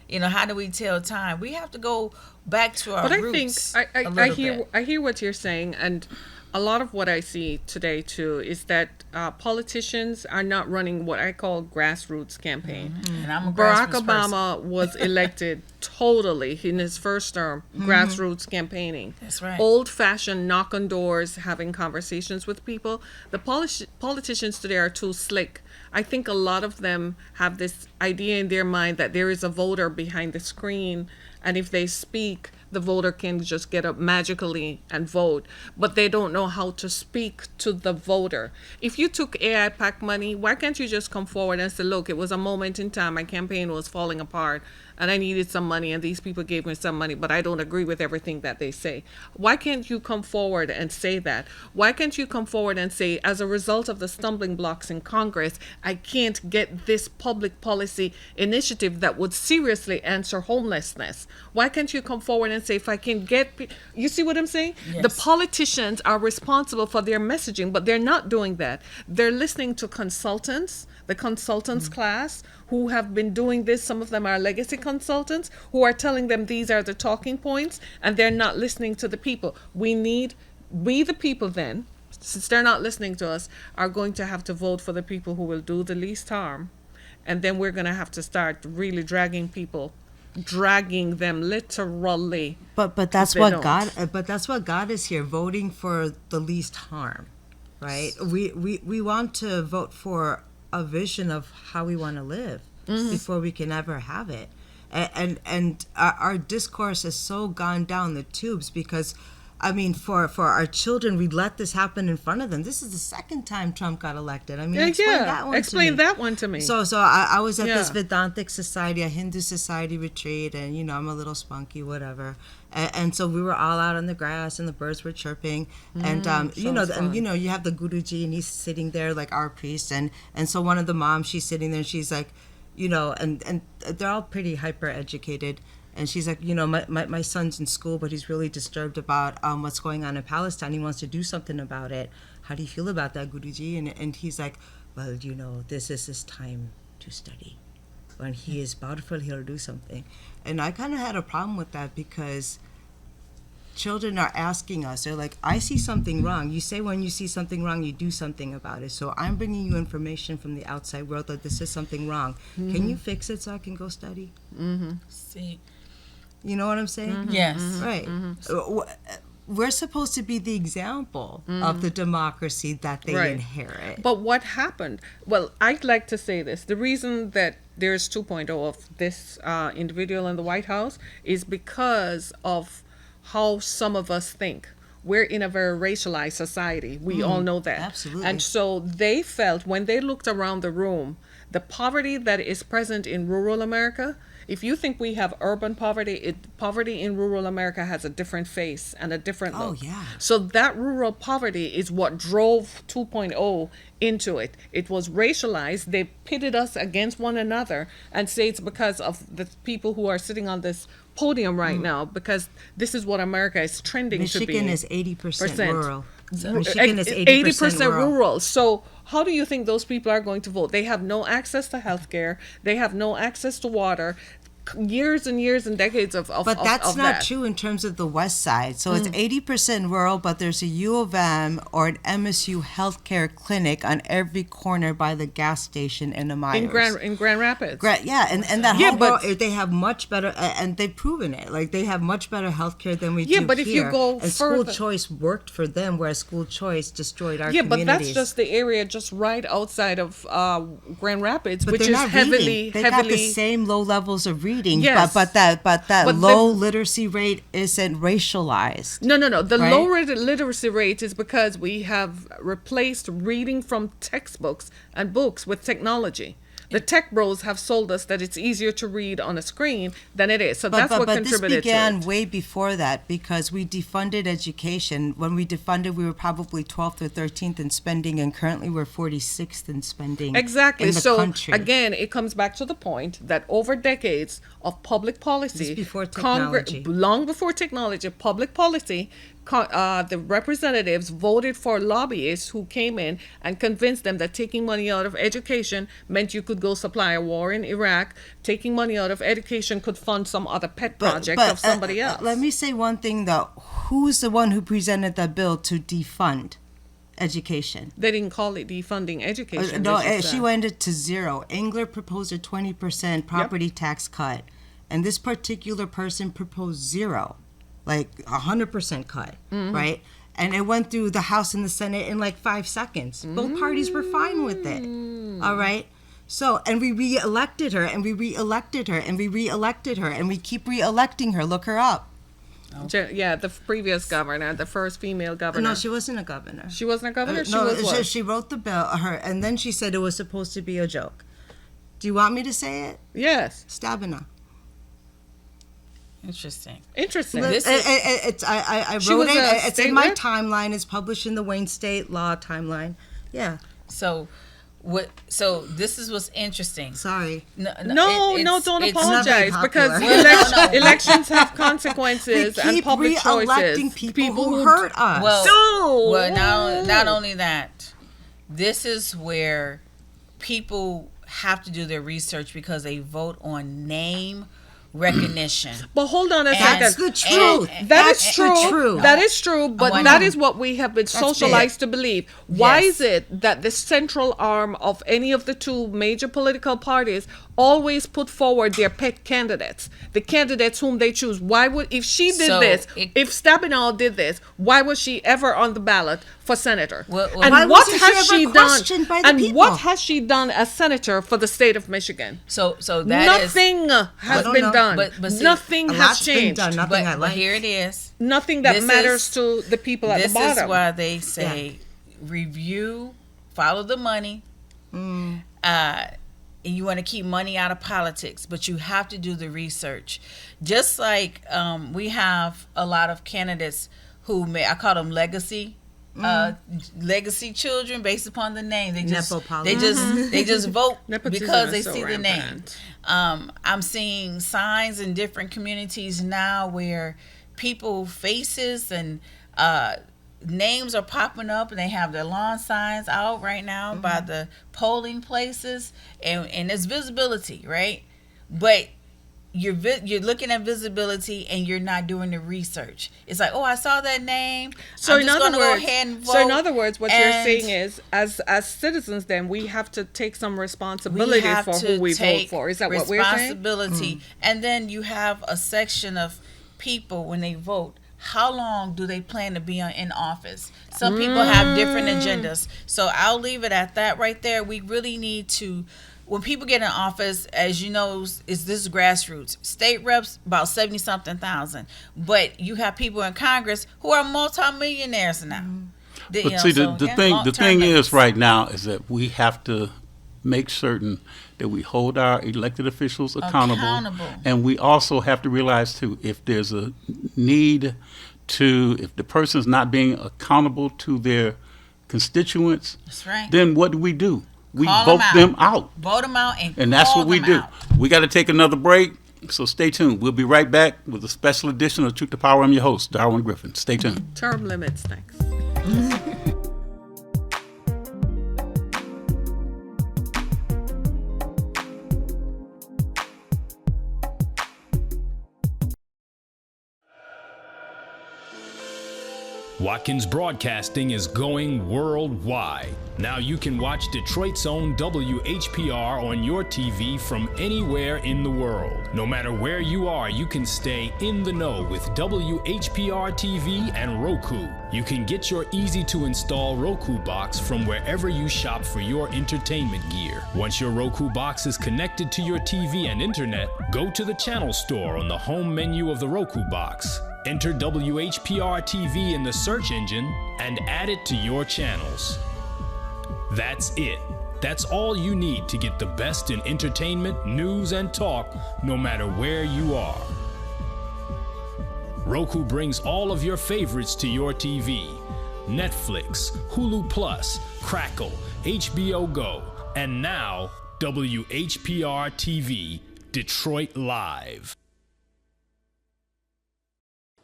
You know, how do we tell time? We have to go back to our roots. But I think I hear what you're saying, and a lot of what I see today too is that politicians are not running what I call grassroots campaign. And I'm a Barack grassroots Obama was elected totally in his first term grassroots campaigning. That's right. Old-fashioned knock on doors, having conversations with people. The politicians today are too slick. I think a lot of them have this idea in their mind that there is a voter behind the screen, and if they speak, the voter can just get up magically and vote, but they don't know how to speak to the voter. If you took AI PAC money, why can't you just come forward and say, look, it was a moment in time, my campaign was falling apart and I needed some money and these people gave me some money, but I don't agree with everything that they say. Why can't you come forward and say that? Why can't you come forward and say, as a result of the stumbling blocks in Congress, I can't get this public policy initiative that would seriously answer homelessness? Why can't you come forward and say, if I can get, you see what I'm saying? Yes. The politicians are responsible for their messaging, but they're not doing that. They're listening to consultants, the consultants class, who have been doing this. Some of them are legacy consultants who are telling them these are the talking points, and they're not listening to the people. We, the people then, since they're not listening to us, are going to have to vote for the people who will do the least harm. And then we're going to have to start really dragging them literally. But that's what God is here, voting for the least harm, right? We want to vote for a vision of how we want to live before we can ever have it. And our discourse has so gone down the tubes because, I mean, for our children, we let this happen in front of them. This is the second time Trump got elected. I mean, explain that one to me. So I was at this Vedantic society, a Hindu society retreat, and, you know, I'm a little spunky, whatever. And so we were all out on the grass, and the birds were chirping, and you know, you have the Guruji, and he's sitting there like our priest, and so one of the moms, she's sitting there, and she's like, you know, and they're all pretty hyper educated, and she's like, you know, my son's in school, but he's really disturbed about what's going on in Palestine. He wants to do something about it. How do you feel about that, Guruji? And he's like, well, you know, this is his time to study. When he is bountiful, he'll do something. And I kind of had a problem with that because children are asking us, they're like, I see something wrong. You say when you see something wrong, you do something about it. So I'm bringing you information from the outside world that this is something wrong. Can you fix it so I can go study? See, you know what I'm saying? Yes. Right. We're supposed to be the example of the democracy that they inherit. But what happened? Well, I'd like to say this. The reason that there's 2.0 of this individual in the White House is because of how some of us think. We're in a very racialized society. We all know that. Absolutely. And so they felt, when they looked around the room, the poverty that is present in rural America, if you think we have urban poverty, poverty in rural America has a different face and a different look. Oh, yeah. So that rural poverty is what drove 2.0 into it. It was racialized. They pitted us against one another and say it's because of the people who are sitting on this podium right now, because this is what America is trending to be. Michigan is 80% rural. Michigan is 80% rural. So how do you think those people are going to vote? They have no access to health care. They have no access to water. Years and years and decades of But that's not true in terms of the west side. So it's 80% rural, but there's a U of M or an MSU healthcare clinic on every corner by the gas station in the Myers. In Grand Rapids. And that whole they have much better, and they've proven it. Like, they have much better healthcare than we do here. Yeah, but if you go and further, school choice worked for them, whereas school choice destroyed our communities. communities. But that's just the area just right outside of Grand Rapids, but which is heavily got the same low levels of reading. reading, Yes. but that But low literacy rate isn't racialized. No. The Right? low literacy rate is because we have replaced reading from textbooks and books with technology. The tech bros have sold us that it's easier to read on a screen than it is. So that's what this contributed began to it. way before that because we defunded education. When we defunded, we were probably 12th or 13th in spending, and currently we're 46th in spending. Exactly. In the So country. again, it comes back to the point that over decades of public policy, This before technology. long before technology, public policy, the representatives voted for lobbyists who came in and convinced them that taking money out of education meant you could go supply a war in Iraq. Taking money out of education could fund some other pet project of somebody else. Let me say one thing though. Who's the one who presented that bill to defund education? They didn't call it defunding education. No, they just she said- went it to zero. Engler proposed a 20% property tax cut, and this particular person proposed zero, like 100% cut, right? And it went through the House and the Senate in like 5 seconds. Both parties were fine with it. All right. So, and we re-elected her, and we re-elected her, and we re-elected her, and we keep re-electing her. Look her up. Yeah, the previous governor, the first female governor. No, she wasn't a governor. She wasn't a governor. She No, was what? she wrote the bill, and then she said it was supposed to be a joke. Do you want me to say it? Yes. Stabina. Interesting. Interesting. I She wrote was a it. It's state in my rep? timeline. It's published in the Wayne State Law timeline. Yeah. So, what? So this is what's interesting. Sorry. No, it's- don't it's- apologize not very because popular. elections have consequences We and keep public re-electing choices. people who hurt us. Well, not only that, this is where people have to do their research because they vote on name recognition. But hold on a second. That's the truth. That is That's true. the truth. That is true, but I that know. is what we have been That's socialized to believe. Why Yes. is it that the central arm of any of the two major political parties always put forward their pet candidates, the candidates whom they choose? Why would, if she did So this, it- if Stabenow did this, why was she ever on the ballot for senator? Well, and why what wasn't has she she ever done? questioned by the And people? what has she done as senator for the state of Michigan? So that is Nothing has don't been know. done. But see, Nothing a has lot's been changed. done. Nothing I but like. here it is. Nothing that This matters is- to the people at This the bottom. is why they say review, follow the money. And you want to keep money out of politics, but you have to do the research. Just like we have a lot of candidates who I call them legacy. Legacy children based upon the name. They just they just vote Nepotism because is they so see the name. rampant. I'm seeing signs in different communities now where people faces and names are popping up, and they have their lawn signs out right now by the polling places, and there's visibility, right? But you're looking at visibility and you're not doing the research. It's like, oh, I saw that name. So I'm in just other gonna words, go ahead and vote. so in other words, what you're And saying is, as citizens, then we have to take some responsibility we have for to who we vote take for. Is that what we're saying? responsibility. And then you have a section of people when they vote. How long do they plan to be in office? Some people have different agendas. So I'll leave it at that right there. We really need to, when people get in office, as you know, is this grassroots. State reps, about 70-something thousand. But you have people in Congress who are multimillionaires now. But see, the thing is right now is that we have to make certain that we hold our elected officials accountable. And we also have to realize too, if there's a need to, if the person's not being accountable to their constituents, That's right. then what do? We Call vote them out. Vote them out And that's call what we them do. out. We got to take another break. So stay tuned. We'll be right back with a special edition of Truth to Power. I'm your host, Darwin Griffin. Stay tuned. Term limits, thanks. Watkins Broadcasting is going worldwide. Now you can watch Detroit's own WHPR on your TV from anywhere in the world. No matter where you are, you can stay in the know with WHPR TV and Roku. You can get your easy-to-install Roku box from wherever you shop for your entertainment gear. Once your Roku box is connected to your TV and internet, go to the channel store on the home menu of the Roku box. Enter WHPR TV in the search engine and add it to your channels. That's it. That's all you need to get the best in entertainment, news, and talk, no matter where you are. Roku brings all of your favorites to your TV. Netflix, Hulu Plus, Crackle, HBO Go, and now WHPR TV, Detroit Live.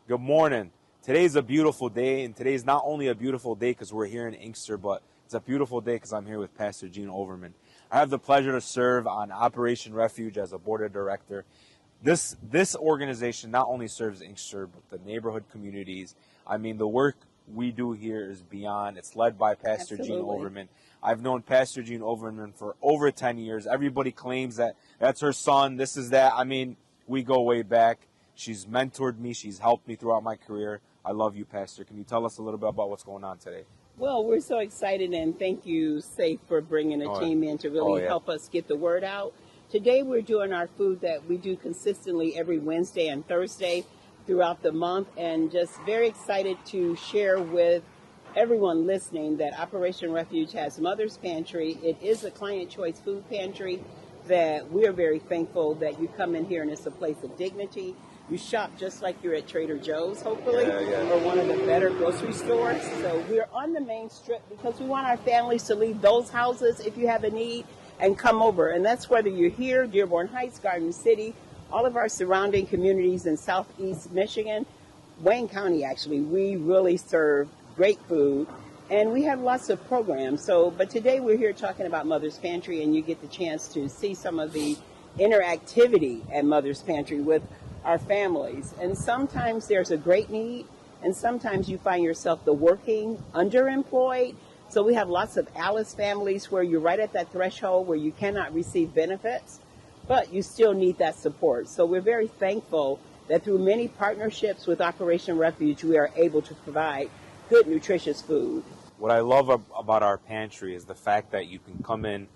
Good morning. Today's a beautiful day, and today's not only a beautiful day because we're here in Inkster, but it's a beautiful day because I'm here with Pastor Gene Overman. I have the pleasure to serve on Operation Refuge as a board of director. This organization not only serves Inkster, but the neighborhood communities. I mean, the work we do here is beyond. It's led by Pastor Gene Overman. I've known Pastor Gene Overman for over 10 years. Everybody claims that that's her son, this is that. I mean, we go way back. She's mentored me. She's helped me throughout my career. I love you, Pastor. Can you tell us a little bit about what's going on today? Well, we're so excited, and thank you, Safe, for bringing a team in to really help us get the word out. Today we're doing our food that we do consistently every Wednesday and Thursday throughout the month, and just very excited to share with everyone listening that Operation Refuge has Mother's Pantry. It is a client choice food pantry that we are very thankful that you come in here and it's a place of dignity. You shop just like you're at Trader Joe's, hopefully, or one of the better grocery stores. So we're on the main strip because we want our families to leave those houses if you have a need and come over. And that's whether you're here, Dearborn Heights, Garden City, all of our surrounding communities in southeast Michigan, Wayne County, actually. We really serve great food, and we have lots of programs. But today we're here talking about Mother's Pantry, and you get the chance to see some of the interactivity at Mother's Pantry with our families. And sometimes there's a great need, and sometimes you find yourself the working underemployed. So we have lots of Alice families where you're right at that threshold where you cannot receive benefits, but you still need that support. So we're very thankful that through many partnerships with Operation Refuge, we are able to provide good, nutritious food. What I love about our pantry is the fact that you can come in,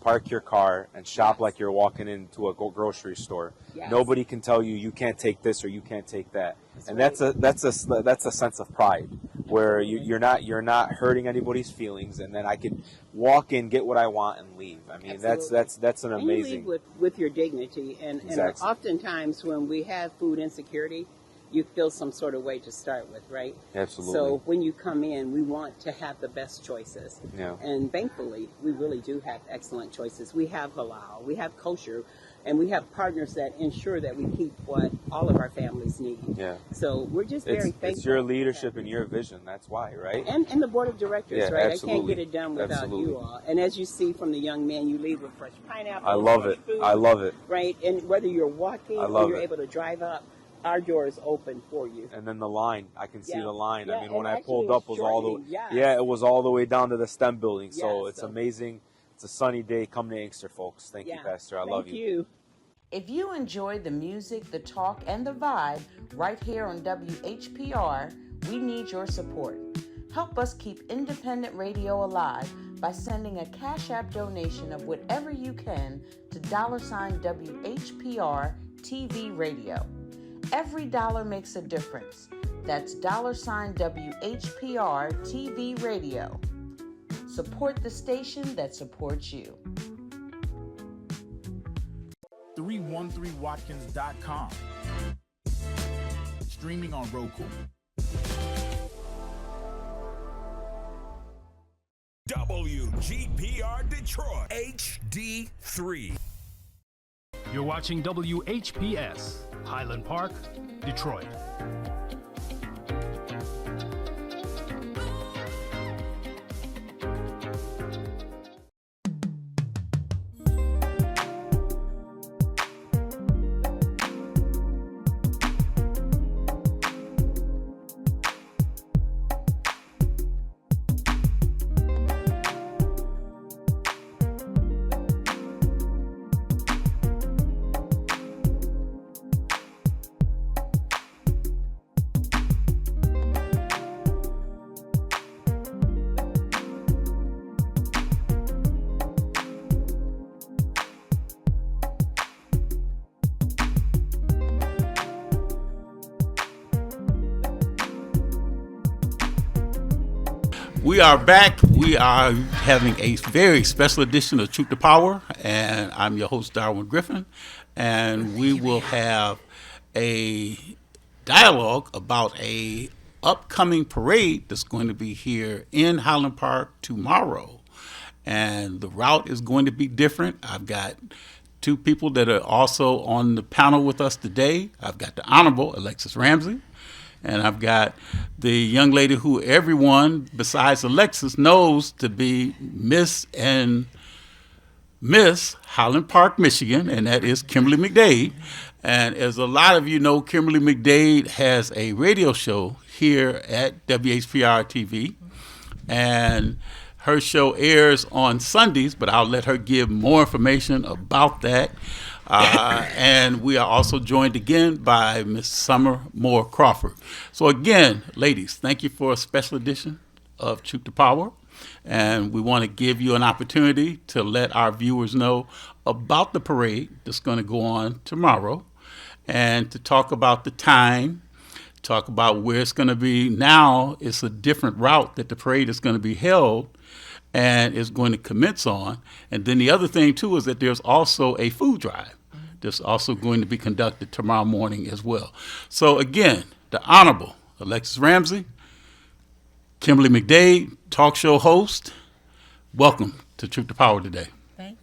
park your car, and shop like you're walking into a grocery store. Nobody can tell you you can't take this or you can't take that, and that's a sense of pride where you're not hurting anybody's feelings, and then I can walk in, get what I want, and leave. I mean, that's an amazing. And you leave with your dignity, and oftentimes when we have food insecurity, you feel some sort of way to start with, right? Absolutely. So when you come in, we want to have the best choices. Yeah. And thankfully, we really do have excellent choices. We have halal, we have kosher, and we have partners that ensure that we keep what all of our families need. Yeah. So we're just very thankful. It's your leadership and your vision. That's why, right? And the board of directors, right? Absolutely. I can't get it done without you all. And as you see from the young man, you leave with fresh pineapple. I love it. Food, I love it. Right? And whether you're walking or you're able to drive up, our door is open for you. And then the line, I can see the line. Yeah, I mean, when I actually pulled up, was all the it was all the way down to the STEM building. So it's amazing. It's a sunny day. Come to Inkster, folks. Thank you, Pastor. I love you. Thank you. If you enjoy the music, the talk, and the vibe right here on WHPR, we need your support. Help us keep independent radio alive by sending a Cash App donation of whatever you can to $WHPR TV Radio. Every dollar makes a difference. That's $WHPR TV Radio. Support the station that supports you. 313watkins.com. Streaming on Roku. WGPR Detroit HD3. You're watching WHPS, Highland Park, Detroit. We are back. We are having a very special edition of Truth to Power, and I'm your host, Darwin Griffin, and we will have a dialogue about a upcoming parade that's going to be here in Highland Park tomorrow, and the route is going to be different. I've got two people that are also on the panel with us today. I've got the Honorable Alexis Ramsey, and I've got the young lady who everyone besides Alexis knows to be Miss Highland Park, Michigan, and that is Kimberly McDade. And as a lot of you know, Kimberly McDade has a radio show here at WHPR TV, and her show airs on Sundays, but I'll let her give more information about that. And we are also joined again by Miss Summer Moore Crawford. So again, ladies, thank you for a special edition of Truth to Power. And we want to give you an opportunity to let our viewers know about the parade that's going to go on tomorrow, and to talk about the time, talk about where it's going to be. Now it's a different route that the parade is going to be held and is going to commence on. And then the other thing, too, is that there's also a food drive that's also going to be conducted tomorrow morning as well. So, again, the Honorable Alexis Ramsey, Kimberly McDade, talk show host, welcome to Truth to Power today.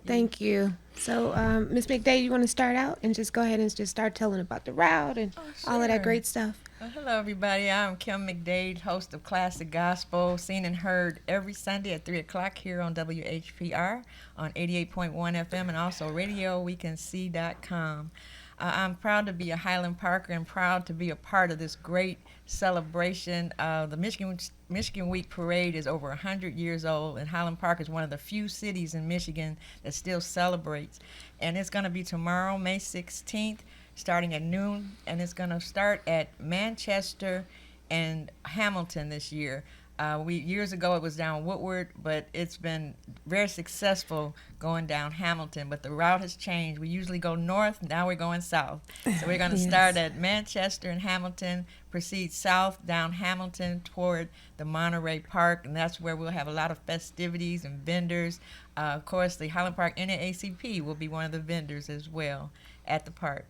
Thank you. So, Ms. McDade, you want to start out and just go ahead and just start telling about the route and all of that great stuff? Well, hello, everybody. I'm Kim McDade, host of Classic Gospel, seen and heard every Sunday at 3 o'clock here on WHPR on 88.1 FM and also RadioWeCanSee.com. I'm proud to be a Highland Parker and proud to be a part of this great celebration. The Michigan Week Parade is over 100 years old, and Highland Park is one of the few cities in Michigan that still celebrates. And it's going to be tomorrow, May 16th, starting at noon, and it's going to start at Manchester and Hamilton this year. Years ago it was down Woodward, but it's been very successful going down Hamilton, but the route has changed. We usually go north, now we're going south. So we're going to start at Manchester and Hamilton, proceed south down Hamilton toward the Monterey Park, and that's where we'll have a lot of festivities and vendors. Of course, the Highland Park NAACP will be one of the vendors as well at the park.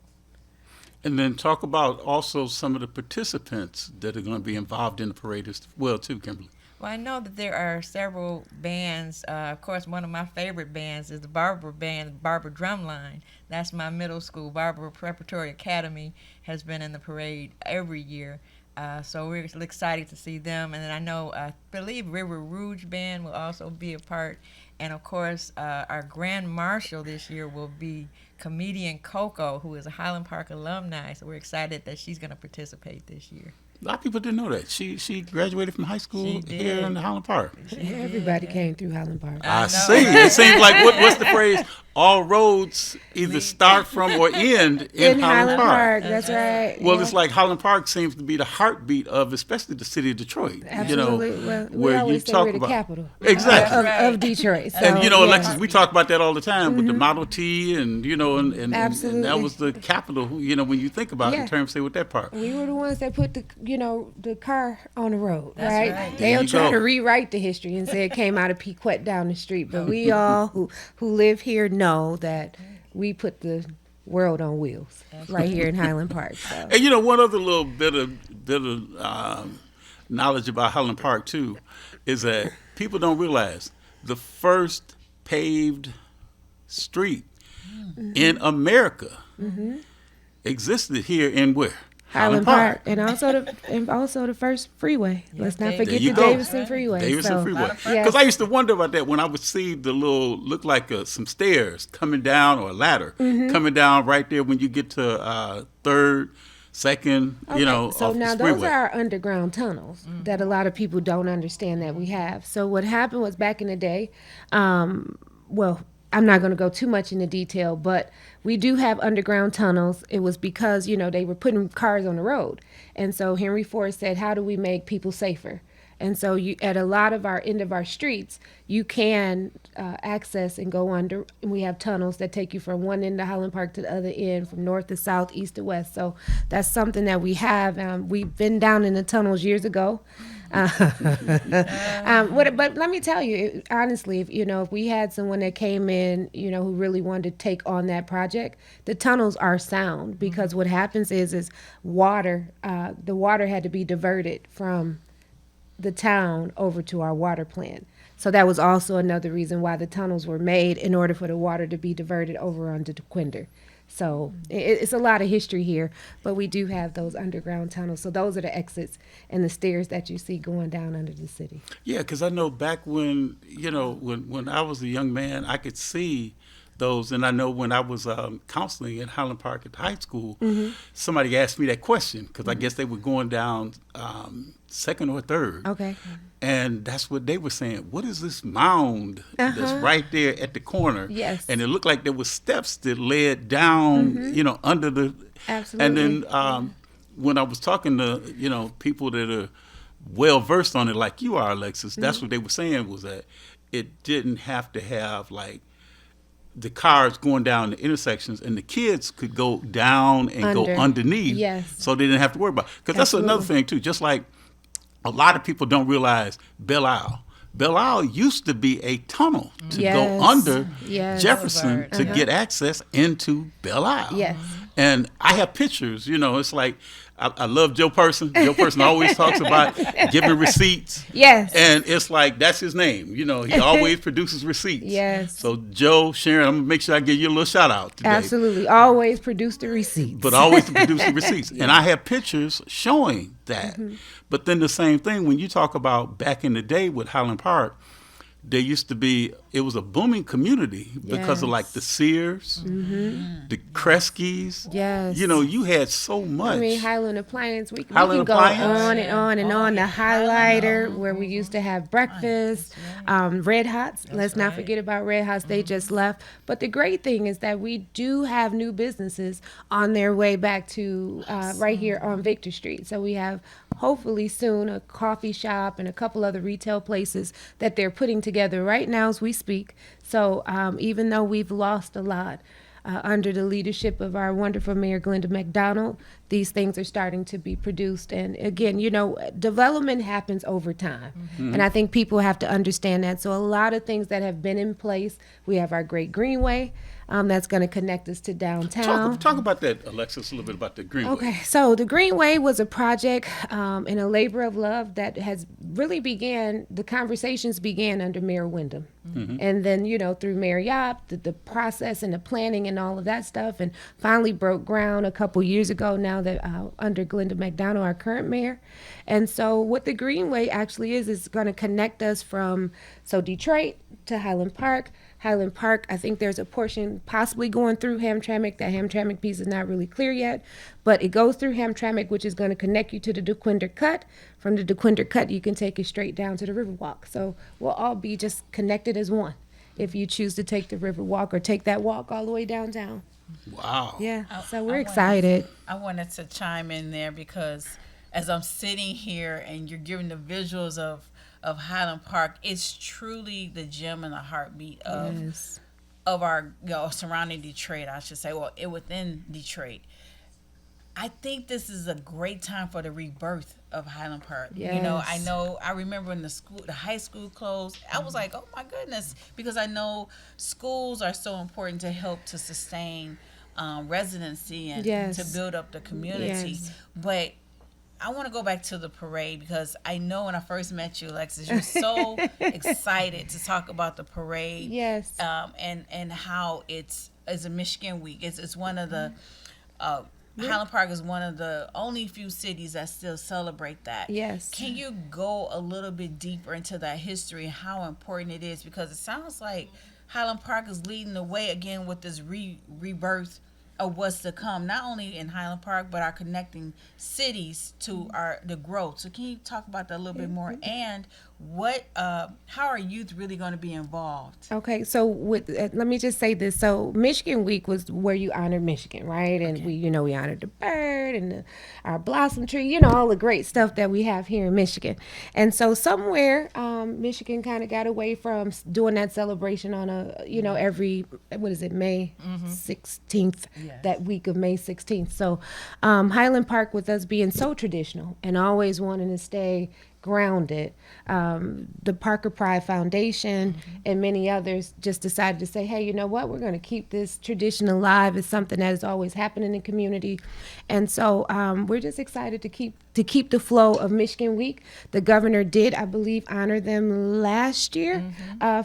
And then talk about also some of the participants that are going to be involved in the parade as well, too, Kimberly. Well, I know that there are several bands. Of course, one of my favorite bands is the Barber Band, Barber Drumline. That's my middle school. Barber Preparatory Academy has been in the parade every year. So we're excited to see them. And then I believe River Rouge Band will also be a part. And, of course, our Grand Marshal this year will be comedian Coco, who is a Highland Park alumni. So we're excited that she's going to participate this year. A lot of people didn't know that. She graduated from high school here in Highland Park. Everybody came through Highland Park. I see. It seems like, what's the phrase? All roads either start from or end in Highland Park. That's right. Well, it's like Highland Park seems to be the heartbeat of, especially the city of Detroit. Absolutely. You know, well, we where always you say talk we're the about capital exactly of Detroit. So, and Alexis, we talk about that all the time with the Model T, and and that was the capital. When you think about it in terms, say with that part. We were the ones that put the car on the road, That's right. They'll try to rewrite the history and say it came out of Pequot down the street, but we all who live here know that we put the world on wheels right here in Highland Park. So. And one other little bit of knowledge about Highland Park too is that people don't realize the first paved street in America existed here in where? Highland Park, and also the first freeway. Let's not forget the Davison Freeway. Davison Freeway. Because I used to wonder about that when I would see the look like some stairs coming down, or a ladder coming down right there when you get to 3rd, 2nd, So off now the freeway. those are our underground tunnels that a lot of people don't understand that we have. So what happened was back in the day, I'm not going to go too much into detail, but we do have underground tunnels. It was because, they were putting cars on the road. And so Henry Ford said, how do we make people safer? And so you, at a lot of our end of our streets, you can access and go under. And we have tunnels that take you from one end of Highland Park to the other end, from north to south, east to west. So that's something that we have. We've been down in the tunnels years ago. But let me tell you, honestly, if we had someone that came in, who really wanted to take on that project, the tunnels are sound, because what happens is water, the water had to be diverted from the town over to our water plant. So that was also another reason why the tunnels were made, in order for the water to be diverted over onto DeQuinder. So it's a lot of history here, but we do have those underground tunnels. So those are the exits and the stairs that you see going down under the city. Yeah, because I know back when, when I was a young man, I could see those. And I know when I was counseling at Highland Park at high school, somebody asked me that question, because I guess they were going down second or third. Okay. And that's what they were saying. What is this mound that's right there at the corner? Yes. And it looked like there was steps that led down, under the. Absolutely. And then when I was talking to, people that are well versed on it, like you are, Alexis, that's what they were saying, was that it didn't have to have like the cars going down the intersections, and the kids could go down and go underneath. Yes. So they didn't have to worry about it. Because that's another thing too. Just like a lot of people don't realize Belle Isle. Belle Isle used to be a tunnel to go under Jefferson to get access into Belle Isle. Yes. And I have pictures, it's like, I love Joe Person. Joe Person always talks about giving receipts. Yes. And it's like, that's his name. He always produces receipts. Yes. So Joe, Sharon, I'm going to make sure I give you a little shout out today. Absolutely. Always produce the receipts. But always to produce the receipts. And I have pictures showing that. But then the same thing, when you talk about back in the day with Highland Park, there used to be, it was a booming community because of like the Sears, the Kresge's. Yes. You had so much. I mean, Highland Appliance. We can Highland go Appliance. on and on and on. The Highlighter, where we used to have breakfast. Red Hots. Let's not forget about Red Hots. They just left. But the great thing is that we do have new businesses on their way back to right here on Victor Street. So we have, hopefully soon, a coffee shop and a couple other retail places that they're putting together right now as we speak. So even though we've lost a lot under the leadership of our wonderful Mayor Glenda McDonald, these things are starting to be produced. And again, development happens over time. And I think people have to understand that. So a lot of things that have been in place, we have our Great Greenway, that's going to connect us to downtown. Talk about that, Alexis, a little bit about the Greenway. Okay, so the Greenway was a project and a labor of love that has really the conversations began under Mayor Wyndham. And then, through Mayor Yap, the process and the planning and all of that stuff, and finally broke ground a couple years ago now that under Glenda McDonald, our current mayor. And so what the Greenway actually is going to connect us from Detroit to Highland Park. Highland Park, I think there's a portion possibly going through Hamtramck. That Hamtramck piece is not really clear yet, but it goes through Hamtramck, which is going to connect you to the DeQuinder Cut. From the DeQuinder Cut, you can take it straight down to the Riverwalk. So we'll all be just connected as one if you choose to take the Riverwalk or take that walk all the way downtown. Wow. Yeah, so we're excited. I wanted to chime in there because as I'm sitting here and you're giving the visuals of Highland Park, it's truly the gem and the heartbeat of our surrounding Detroit, I should say, within Detroit. I think this is a great time for the rebirth of Highland Park. Yes. I remember when the high school closed, I was like, oh my goodness, because I know schools are so important to help to sustain residency and to build up the community. But I want to go back to the parade because I know when I first met you, Alexis, you're so excited to talk about the parade. Yes. And how it's a Michigan week. It's one of the Highland Park is one of the only few cities that still celebrate that. Yes. Can you go a little bit deeper into that history and how important it is? Because it sounds like Highland Park is leading the way again with this rebirth of what's to come, not only in Highland Park, but our connecting cities to the growth. So can you talk about that a little bit more? And how are youth really going to be involved? Okay, so let me just say this. So Michigan Week was where you honored Michigan, right? And we honored the bird and our blossom tree, all the great stuff that we have here in Michigan. And so somewhere, Michigan kind of got away from doing that celebration on every, May 16th, that week of May 16th. So Highland Park, with us being so traditional and always wanting to stay grounded, the Parker Pride Foundation and many others just decided to say, hey, you know what, we're going to keep this tradition alive. It's something that has always happened in the community. And so we're just excited to keep the flow of Michigan Week. The governor did, I believe, honor them last year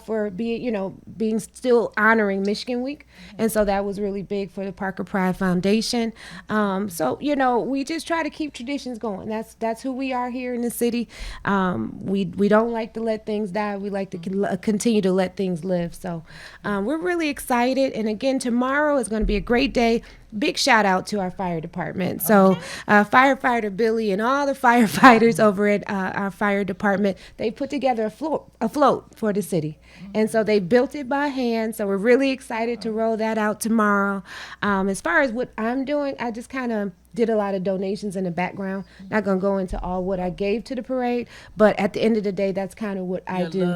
for being still honoring Michigan Week. And so that was really big for the Parker Pride Foundation. So we just try to keep traditions going. That's who we are here in the city. We don't like to let things die. We like to continue to let things live. So we're really excited. And again, tomorrow is going to be a great day. Big shout out to our fire department. So firefighter Billy and all the firefighters over at our fire department, they put together a float for the city. And so they built it by hand. So we're really excited to roll that out tomorrow. As far as what I'm doing, I just kind of did a lot of donations in the background. Not going to go into all what I gave to the parade, but at the end of the day, that's kind of what I do.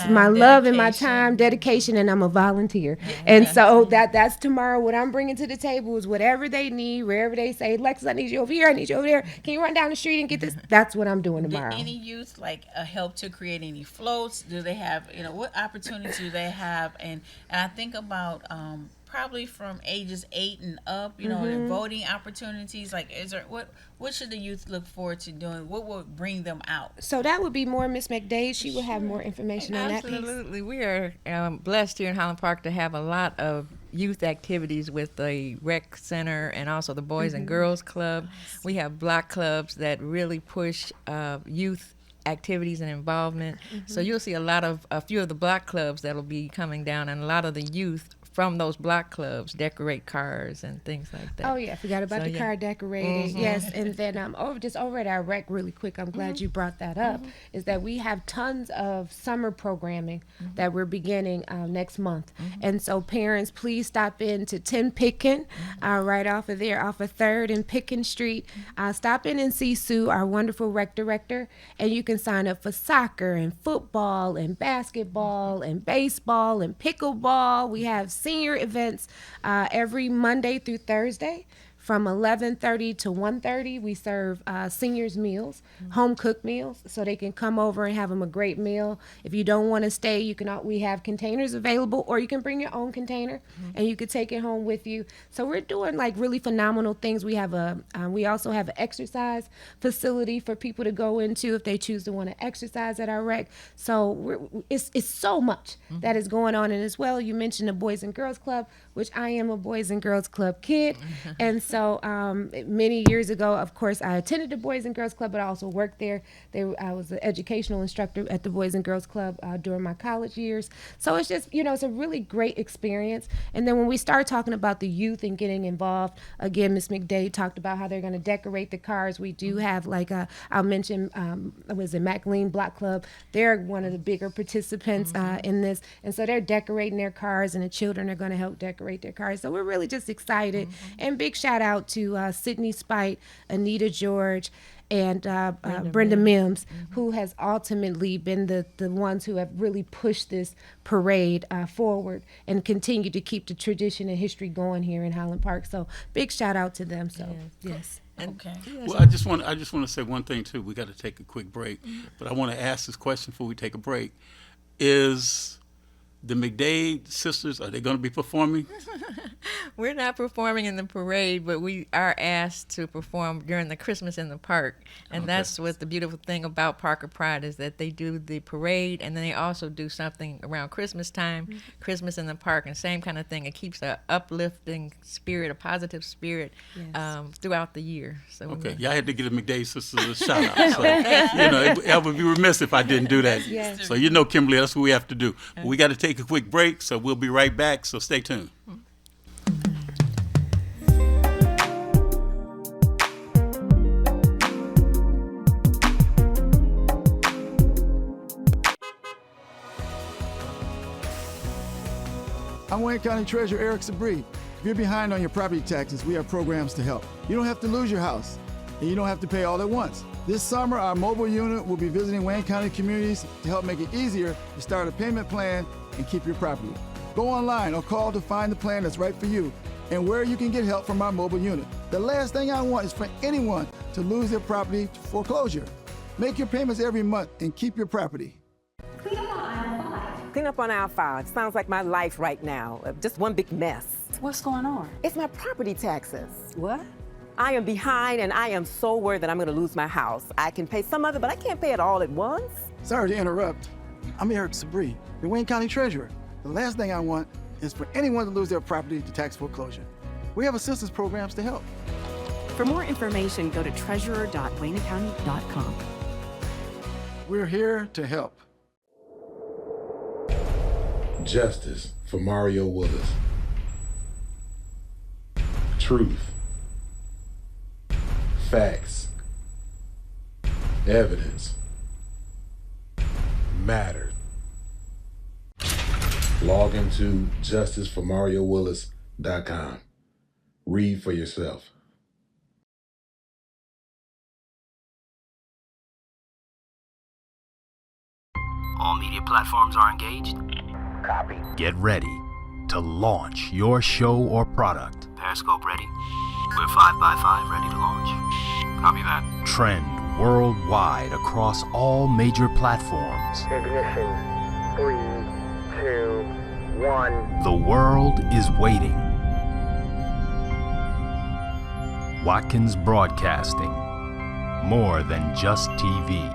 My love and my time, dedication, and I'm a volunteer. And so that's tomorrow. What I'm bringing to the table is whatever they need, wherever they say, Lexus, I need you over here, I need you over there. Can you run down the street and get this? That's what I'm doing tomorrow. Did any youth help to create any floats? Do they have, what opportunities do they have? And I think about probably from ages 8 and up, the voting opportunities. Is there what should the youth look forward to doing? What will bring them out? So that would be more Miss McDade. She will have more information on that piece. Absolutely. We are blessed here in Highland Park to have a lot of youth activities with the rec center and also the Boys and Girls Club. We have block clubs that really push youth activities and involvement. So you'll see a few of the block clubs that'll be coming down, and a lot of the youth from those block clubs decorate cars and things like that. Oh yeah, I forgot about the car decorating. Yes, and then over at our rec really quick, I'm glad you brought that up, is that we have tons of summer programming that we're beginning next month. And so parents, please stop in to 10 Pitkin, right off of 3rd and Pitkin Street. Stop in and see Sue, our wonderful rec director, and you can sign up for soccer and football and basketball and baseball and pickleball. We have senior events every Monday through Thursday from 11:30 to 1:30. We serve seniors meals, home cooked meals, so they can come over and have them a great meal. If you don't want to stay, we have containers available, or you can bring your own container and you could take it home with you. So we're doing really phenomenal things. We have we also have an exercise facility for people to go into if they choose to want to exercise at our rec. So it's so much that is going on. And as well, you mentioned the Boys and Girls Club, which I am a Boys and Girls Club kid. And so many years ago, of course, I attended the Boys and Girls Club, but I also worked there. I was an educational instructor at the Boys and Girls Club during my college years. So it's just, it's a really great experience. And then when we start talking about the youth and getting involved, again, Ms. McDade talked about how they're going to decorate the cars. We do have I'll mention, was it McLean Block Club? They're one of the bigger participants in this. And so they're decorating their cars, and the children are going to help decorate their cars. So we're really just excited. And big shout out to Sydney Spite, Anita George, and Brenda Mims, who has ultimately been the ones who have really pushed this parade forward and continue to keep the tradition and history going here in Highland Park. So big shout out to them. So yes. Okay. Well, I just want to say one thing too. We got to take a quick break, but I want to ask this question before we take a break: is the McDade sisters, are they going to be performing? We're not performing in the parade, but we are asked to perform during the Christmas in the Park. And that's what the beautiful thing about Parker Pride is, that they do the parade, and then they also do something around Christmas time, Christmas in the Park, and same kind of thing. It keeps an uplifting spirit, a positive spirit throughout the year. So y'all had to give the McDade sisters a shout out. So, I would be remiss if I didn't do that. Yes. So Kimberly, that's what we have to do. But we got to take a quick break, so we'll be right back. So stay tuned. I'm Wayne County Treasurer Eric Sabri. If you're behind on your property taxes, we have programs to help. You don't have to lose your house, and you don't have to pay all at once. This summer, our mobile unit will be visiting Wayne County communities to help make it easier to start a payment plan and keep your property. Go online or call to find the plan that's right for you and where you can get help from our mobile unit. The last thing I want is for anyone to lose their property to foreclosure. Make your payments every month and keep your property. Clean up on aisle 5. Sounds like my life right now. Just one big mess. What's going on? It's my property taxes. What? I am behind and I am so worried that I'm going to lose my house. I can pay some of it, but I can't pay it all at once. Sorry to interrupt. I'm Eric Sabri, the Wayne County Treasurer. The last thing I want is for anyone to lose their property to tax foreclosure. We have assistance programs to help. For more information, go to treasurer.waynecounty.com. We're here to help. Justice for Mario Willis. Truth. Facts. Evidence. Mattered. Log into justiceformariowillis.com. Read for yourself. All media platforms are engaged. Copy. Get ready to launch your show or product. Periscope ready. We're 5x5 ready to launch. Copy that. Trend worldwide across all major platforms. Ignition. 3, 2, 1. The world is waiting. Watkins Broadcasting. More than just TV.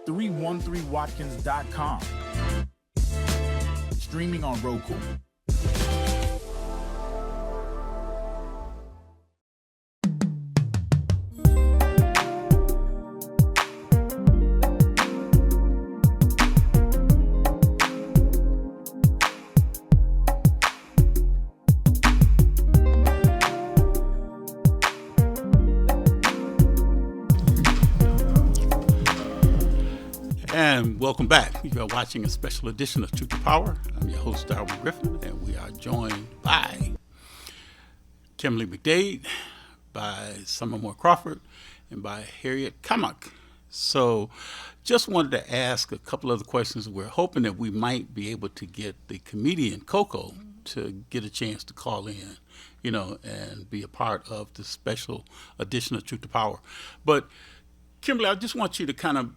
313watkins.com. Streaming on Roku. And welcome back. You are watching a special edition of Truth to Power. I'm your host, Darwin Griffin, and we are joined by Kimberly McDade, by Summer Moore Crawford, and by Harriet Kamak. So just wanted to ask a couple other questions. We're hoping that we might be able to get the comedian Coco to get a chance to call in, and be a part of the special edition of Truth to Power. But Kimberly, I just want you to kind of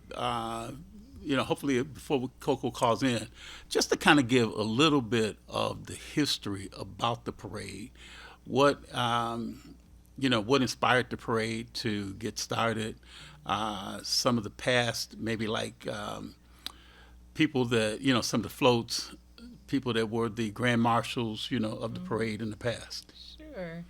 hopefully before Coco calls in, just to kind of give a little bit of the history about the parade. What inspired the parade to get started? Some of the past, maybe like people that, some of the floats, people that were the grand marshals, of the parade in the past. Sure.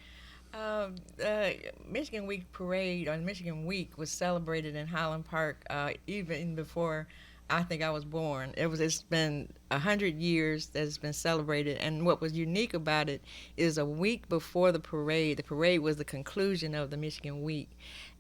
Michigan Week Parade, or Michigan Week, was celebrated in Highland Park even before I think I was born. It's been 100 years that it's been celebrated, and what was unique about it is a week before the parade was the conclusion of the Michigan Week.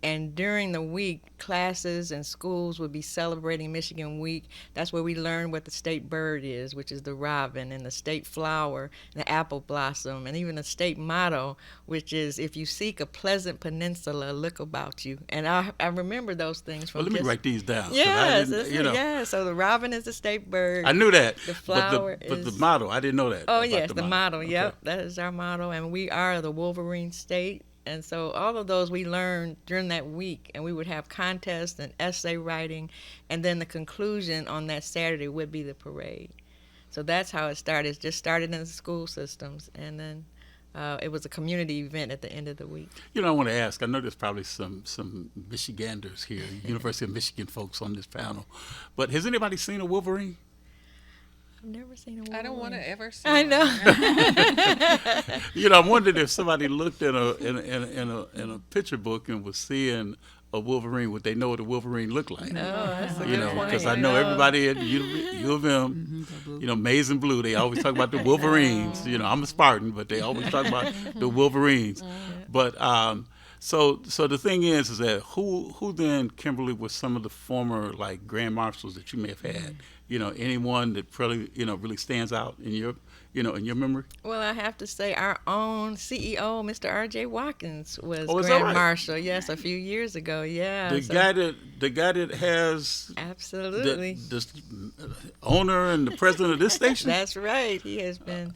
And during the week, classes and schools would be celebrating Michigan Week. That's where we learn what the state bird is, which is the robin, and the state flower, the apple blossom, and even the state motto, which is, if you seek a pleasant peninsula, look about you. And I remember those things from let me write these down. Yes, so the robin is the state bird. I knew that. The flower but the motto, I didn't know that. Oh, yes, the motto. Okay. Yep, that is our motto. And we are the Wolverine State. And so all of those we learned during that week, and we would have contests and essay writing, and then the conclusion on that Saturday would be the parade. So that's how it started. It just started in the school systems, and then it was a community event at the end of the week. I want to ask, I know there's probably some Michiganders here, University of Michigan folks on this panel, but has anybody seen a Wolverine? I've never seen a Wolverine. I don't want to ever see I know. I'm wondering if somebody looked in a picture book and was seeing a Wolverine, would they know what a Wolverine looked like? No, that's a good point. Because I know everybody at U of M, maize and blue, they always talk about the Wolverines. I'm a Spartan, but they always talk about the Wolverines. But so the thing is that who then, Kimberly, was some of the former like grand marshals that you may have had? Anyone that probably really stands out in in your memory? Well, I have to say our own CEO, Mr. R.J. Watkins, was Oh, is that Grand right? Marshal. Yes, a few years ago. Yeah. The guy that has absolutely the owner and the president of this station. That's right. He has been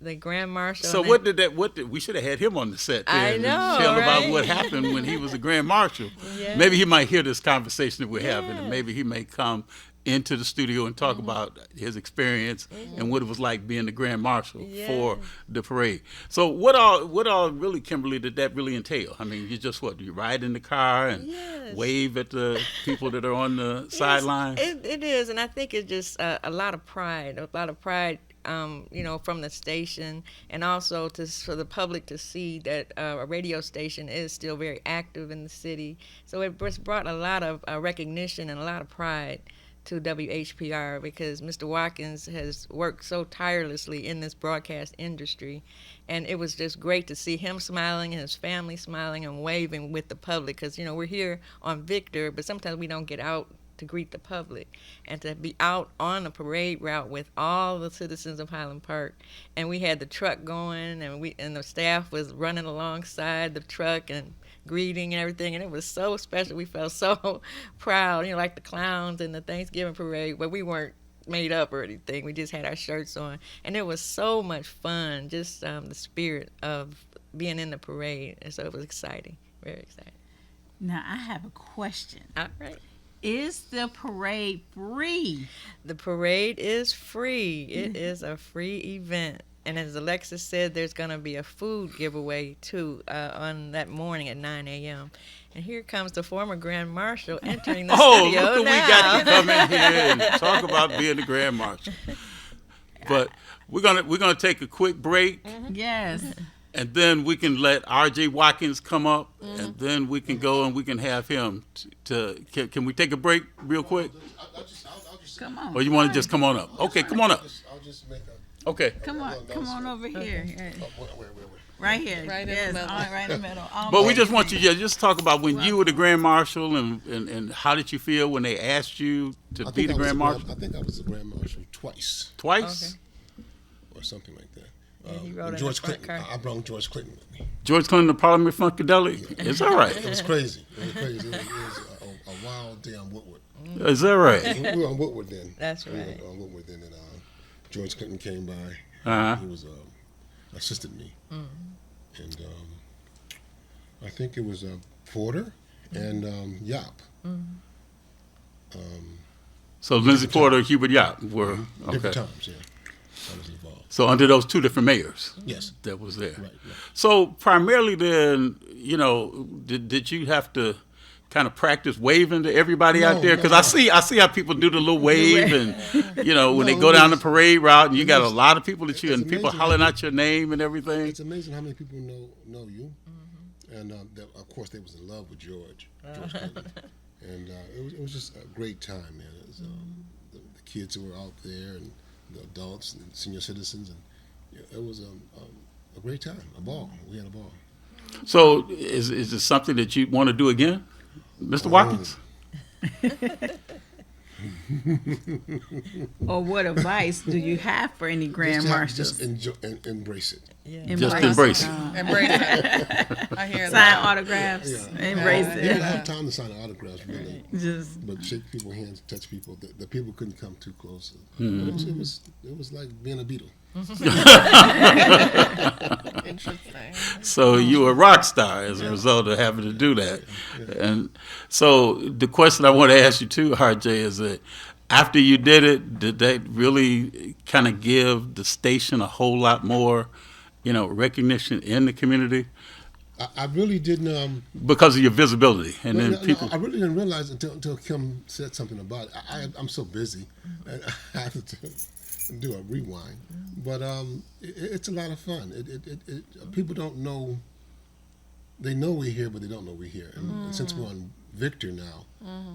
the Grand Marshal. So what did we should have had him on the set there I and know, tell right? about what happened when he was a Grand Marshal. Yeah. Maybe he might hear this conversation that we're having, and Yeah. maybe he may come into the studio and talk about his experience and what it was like being the Grand Marshal for the parade. So what all really, Kimberly, did that really entail? I mean, you ride in the car and wave at the people that are on the sidelines? It is, and I think it's just a lot of pride, from the station, and also for the public to see that a radio station is still very active in the city. So it brought a lot of recognition and a lot of pride to WHPR, because Mr. Watkins has worked so tirelessly in this broadcast industry, and it was just great to see him smiling and his family smiling and waving with the public, because we're here on Victor, but sometimes we don't get out to greet the public, and to be out on the parade route with all the citizens of Highland Park. And we had the truck going, and the staff was running alongside the truck and greeting and everything, and it was so special. We felt so proud, like the clowns in the Thanksgiving parade, but we weren't made up or anything. We just had our shirts on, and it was so much fun, just the spirit of being in the parade, and so it was exciting, very exciting. Now I have a question. All right. Is the parade free? The parade is free. It is a free event. And as Alexis said, there's going to be a food giveaway, too, on that morning at 9 a.m. And here comes the former Grand Marshal entering the studio look who now. we got to come in here and talk about being the Grand Marshal. But we're gonna take a quick break. Yes. And then we can let R.J. Watkins come up, and then we can go and we can have him can we take a break real quick? Come on. Or you want to just come on up? Okay, come on up. I'll just make Okay. Come on over here. Right here. Right in yes, the middle. right in the middle. But we just want you to just talk about when you were the Grand Marshal, and how did you feel when they asked you to be the Grand Marshal? I think I was the Grand Marshal twice. Twice? Okay. Or something like that. He wrote George in the front Clinton. card. I brought George Clinton with me. George Clinton, the Parliament Funkadelic? Is that right? It was crazy. It was a wild day on Woodward. Is that right? We were on Woodward then. That's right. We were on Woodward then, and George Clinton came by. Uh-huh. He was assisted me. And I think it was Porter and Yap. So Lindsay Porter, Hubert Yap were Different times, yeah. I was involved. So under those two different mayors, yes, that was there. Right. So primarily, then, did you have to kind of practice waving to everybody out there? Because I see how people do the little wave, and when they go down the parade route, and you got a lot of people that and people hollering out your name and everything. It's amazing how many people know you, and of course they was in love with George Clinton, and it was just a great time, man. It was, the kids who were out there, and the adults and senior citizens, and it was a great time, a ball. We had a ball. So is it something that you want to do again, Mr. Watkins? Or what advice do you have for any Grand Marshals? Just enjoy and embrace it. Yeah. Just embrace it. Embrace it. I hear Sign that. autographs. Yeah. Embrace You it. didn't have time to sign autographs, really. Just but shake people's hands, touch people. The people couldn't come too close. Mm-hmm. It was like being a Beatle. Interesting. So you were a rock star as a result of having to do that. And so the question I want to ask you too, RJ, is that after you did it, did that really kind of give the station a whole lot more, recognition in the community? I really didn't. Because of your visibility, and then people. I really didn't realize until Kim said something about it. I'm so busy, and I have to do a rewind. But it's a lot of fun. People don't know. They know we're here, but they don't know we're here. And since we're on Victor now,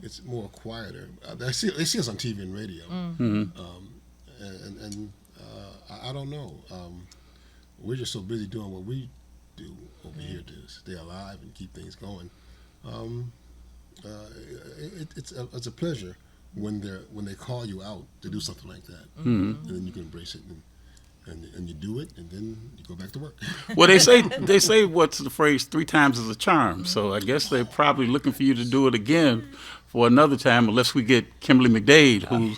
it's more quieter. They see us on TV and radio, I don't know. We're just so busy doing what we do over here to stay alive and keep things going. It's a pleasure when they call you out to do something like that, and then you can embrace it and you do it, and then you go back to work. Well, they say what's the phrase? 3 times is a charm. So I guess they're probably looking for you to do it again for another time, unless we get Kimberly McDade, who's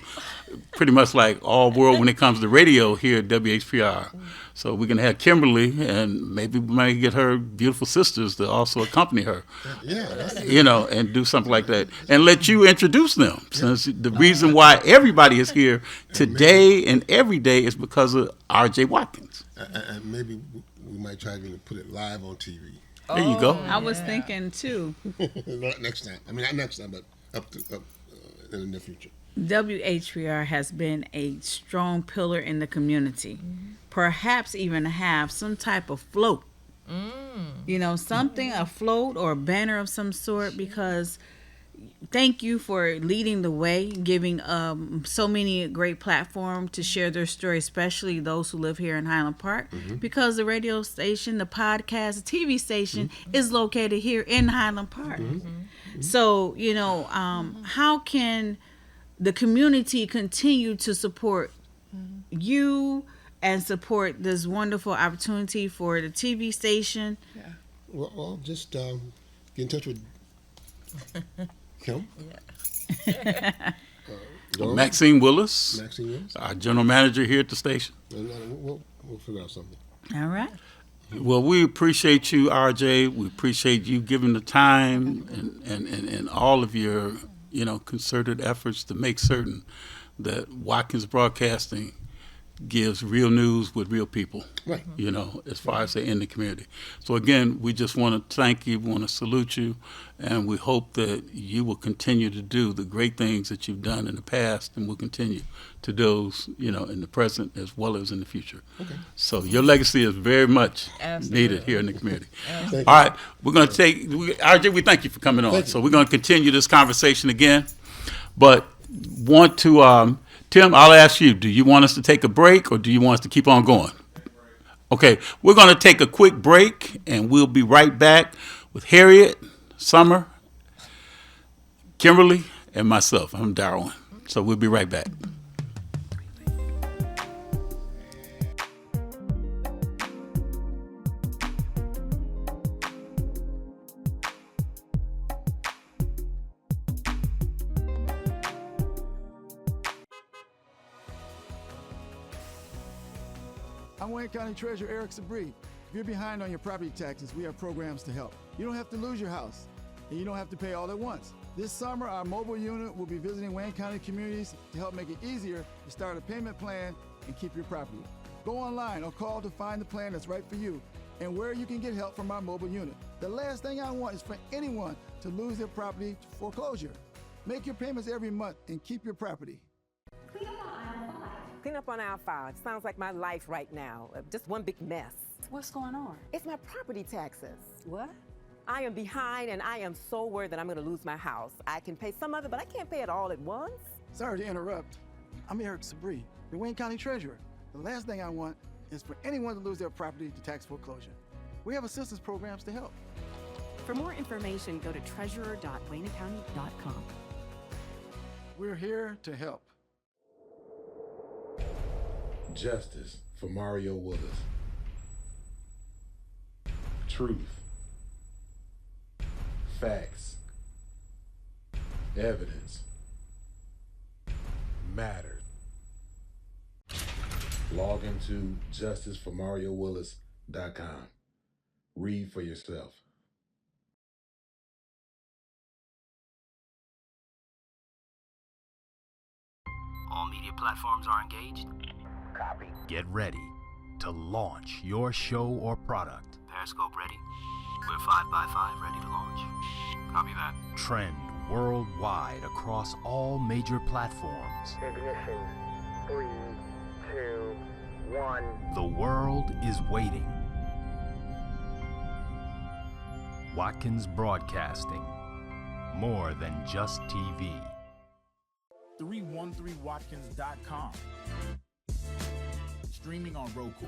pretty much like all world when it comes to radio here at WHPR. So we're going to have Kimberly, and maybe we might get her beautiful sisters to also accompany her. Yeah. And do something like that. And let you introduce them, since the reason why everybody is here today and every day is because of R.J. Watkins. And maybe we might try to put it live on TV. There you go. I was thinking too. Not next time. I mean, not next time, but up in the near future. WHPR has been a strong pillar in the community. Perhaps even have some type of float. You know, something, a float or a banner of some sort, because thank you for leading the way, giving so many great platform to share their story, especially those who live here in Highland Park, because the radio station, the podcast, the TV station is located here in Highland Park. So, you know, how can the community continue to support you and support this wonderful opportunity for the TV station? Well, just get in touch with Kim. Maxine Willis, Maxine Willis, our general manager here at the station. We'll figure out something. All right. Well, we appreciate you, RJ. We appreciate you giving the time and all of your, concerted efforts to make certain that Watkins Broadcasting gives real news with real people, right? As far as they're in the community. So again, we just want to thank you, want to salute you, and we hope that you will continue to do the great things that you've done in the past, and will continue to do those, in the present as well as in the future. Okay. So your legacy is very much needed here in the community. All right, we're going to RJ, we thank you for coming on. So we're going to continue this conversation again, but want to, Tim, I'll ask you, do you want us to take a break or do you want us to keep on going? Okay, we're going to take a quick break and we'll be right back with Harriet, Summer, Kimberly, and myself. I'm Darwin. So we'll be right back. I'm Wayne County Treasurer Eric Sabri. If you're behind on your property taxes, we have programs to help. You don't have to lose your house, and you don't have to pay all at once. This summer, our mobile unit will be visiting Wayne County communities to help make it easier to start a payment plan and keep your property. Go online or call to find the plan that's right for you and where you can get help from our mobile unit. The last thing I want is for anyone to lose their property to foreclosure. Make your payments every month and keep your property. Clean up on aisle 5. Sounds like my life right now. Just one big mess. What's going on? It's my property taxes. What? I am behind, and I am so worried that I'm going to lose my house. I can pay some of it, but I can't pay it all at once. Sorry to interrupt. I'm Eric Sabri, the Wayne County Treasurer. The last thing I want is for anyone to lose their property to tax foreclosure. We have assistance programs to help. For more information, go to treasurer.waynecounty.com. We're here to help. Justice for Mario Willis. Truth. Facts. Evidence. Matter. Log into justiceformariowillis.com. Read for yourself. All media platforms are engaged. Copy. Get ready to launch your show or product. Periscope ready. We're 5x5 ready to launch. Copy that. Trend worldwide across all major platforms. Ignition. 3, 2, 1. The world is waiting. Watkins Broadcasting. More than just TV. 313watkins.com. Streaming on Roku.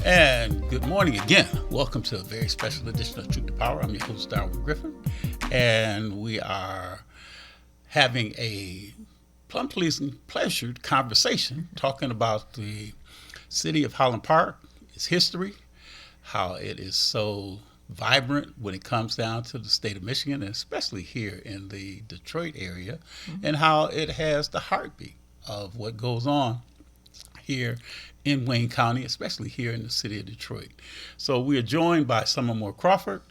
And good morning again. Welcome to a very special edition of Truth to Power. I'm your host, Darwin Griffin, and we are having a plum pleasured conversation talking about the city of Highland Park, its history, how it is so vibrant when it comes down to the state of Michigan, and especially here in the Detroit area, and how it has the heartbeat of what goes on here in Wayne County, especially here in the city of Detroit. So we are joined by Summer Moore Crawford,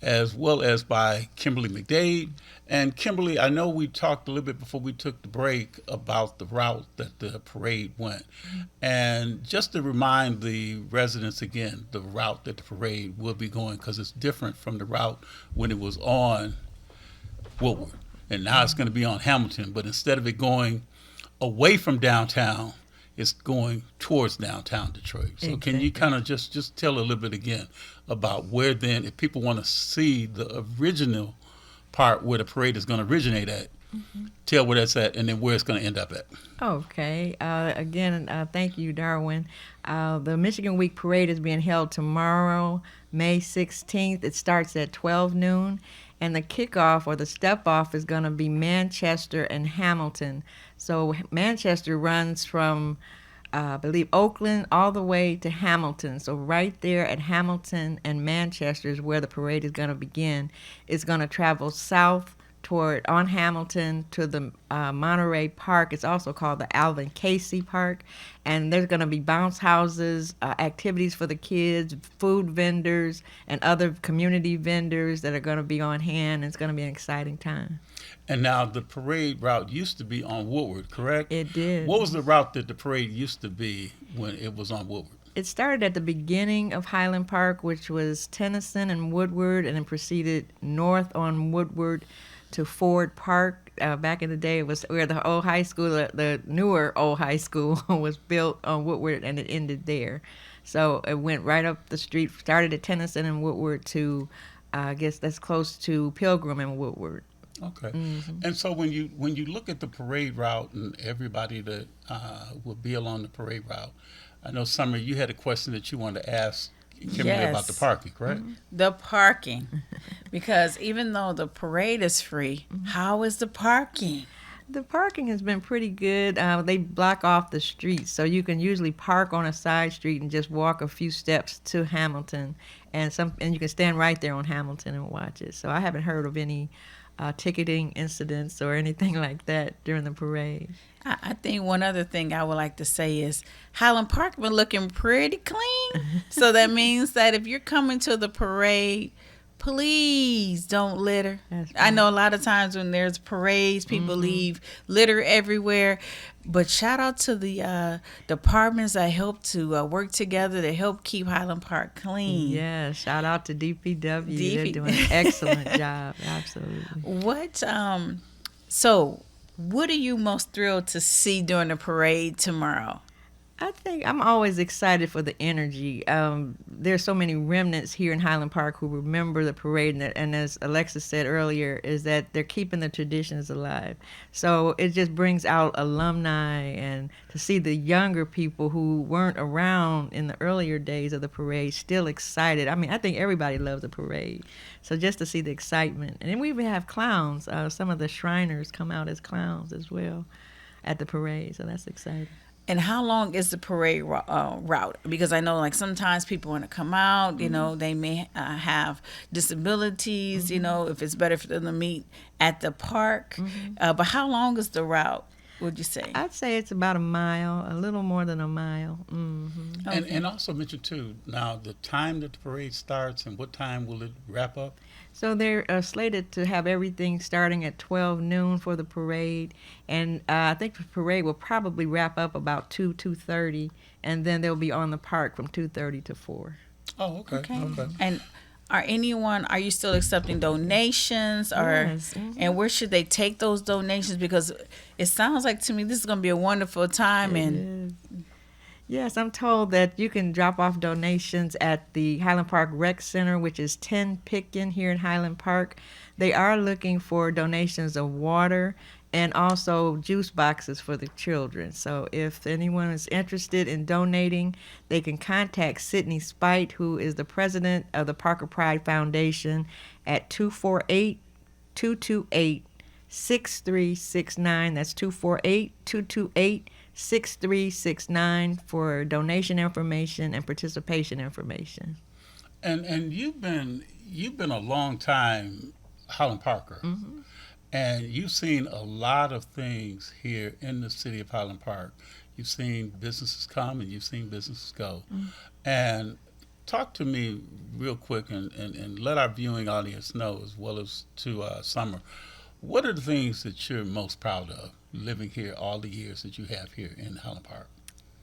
as well as by Kimberly McDade. And Kimberly, I know we talked a little bit before we took the break about the route that the parade went. And just to remind the residents again, the route that the parade will be going, because it's different from the route when it was on Woodward. And now it's going to be on Hamilton, but instead of it going away from downtown, it's going towards downtown Detroit. So can you kind of just tell a little bit again about where then, if people want to see the original part where the parade is going to originate at, tell where that's at and then where it's going to end up at. Okay. Again, thank you, Darwin. The Michigan Week Parade is being held tomorrow, May 16th. It starts at 12 noon. And the kickoff or the step-off is going to be Manchester and Hamilton. So Manchester runs from, I believe, Oakland all the way to Hamilton. So right there at Hamilton and Manchester is where the parade is going to begin. It's going to travel south on Hamilton to the Monterey Park. It's also called the Alvin Casey Park. And there's going to be bounce houses, activities for the kids, food vendors, and other community vendors that are going to be on hand. It's going to be an exciting time. And now the parade route used to be on Woodward, correct? It did. What was the route that the parade used to be when it was on Woodward? It started at the beginning of Highland Park, which was Tennyson and Woodward, and then proceeded north on Woodward to Ford Park. Back in the day, it was where the old high school, the newer old high school was built on Woodward, and it ended there. So it went right up the street, started at Tennyson and Woodward to, I guess that's close to Pilgrim and Woodward. Okay. And so when you look at the parade route and everybody that will be along the parade route, I know, Summer, you had a question that you wanted to ask Kimberly about the parking, correct? The parking. Because even though the parade is free, how is the parking? The parking has been pretty good. They block off the streets, so you can usually park on a side street and just walk a few steps to Hamilton, and you can stand right there on Hamilton and watch it. So I haven't heard of any ticketing incidents or anything like that during the parade. I think one other thing I would like to say is Highland Park been looking pretty clean. So that means that if you're coming to the parade, please don't litter. I know a lot of times when there's parades, people leave litter everywhere. But shout out to the departments that help to work together to help keep Highland Park clean. Yeah, shout out to DPW. They're doing an excellent job. Absolutely. What are you most thrilled to see during the parade tomorrow? I think I'm always excited for the energy. There's so many remnants here in Highland Park who remember the parade, and as Alexis said earlier, is that they're keeping the traditions alive. So it just brings out alumni, and to see the younger people who weren't around in the earlier days of the parade still excited. I mean, I think everybody loves the parade. So just to see the excitement. And then we even have clowns. Some of the Shriners come out as clowns as well at the parade, so that's exciting. And how long is the parade route? Because I know, like, sometimes people want to come out, you know, they may have disabilities, you know, if it's better for them to meet at the park. But how long is the route, would you say? I'd say it's about a mile, a little more than a mile. Okay. And also mention, too, now the time that the parade starts and what time will it wrap up? So they're slated to have everything starting at 12 noon for the parade. And I think the parade will probably wrap up about 2:30, and then they'll be on the park from 2:30 to 4. Oh, okay. And are you still accepting donations, or Yes. and where should they take those donations? Because it sounds like to me this is going to be a wonderful time. Yes, I'm told that you can drop off donations at the Highland Park Rec Center, which is 10 Pitkin here in Highland Park. They are looking for donations of water and also juice boxes for the children. So if anyone is interested in donating, they can contact Sydney Spite, who is the president of the Parker Pride Foundation, at 248-228-6369. That's 248-228-6369 for donation information and participation information. And you've been a long time Highland Parker. Mm-hmm. And you've seen a lot of things here in the city of Highland Park. You've seen businesses come and you've seen businesses go. Mm-hmm. And talk to me real quick and let our viewing audience know, as well as to Summer, what are the things that you're most proud of living here all the years that you have here in Highland Park?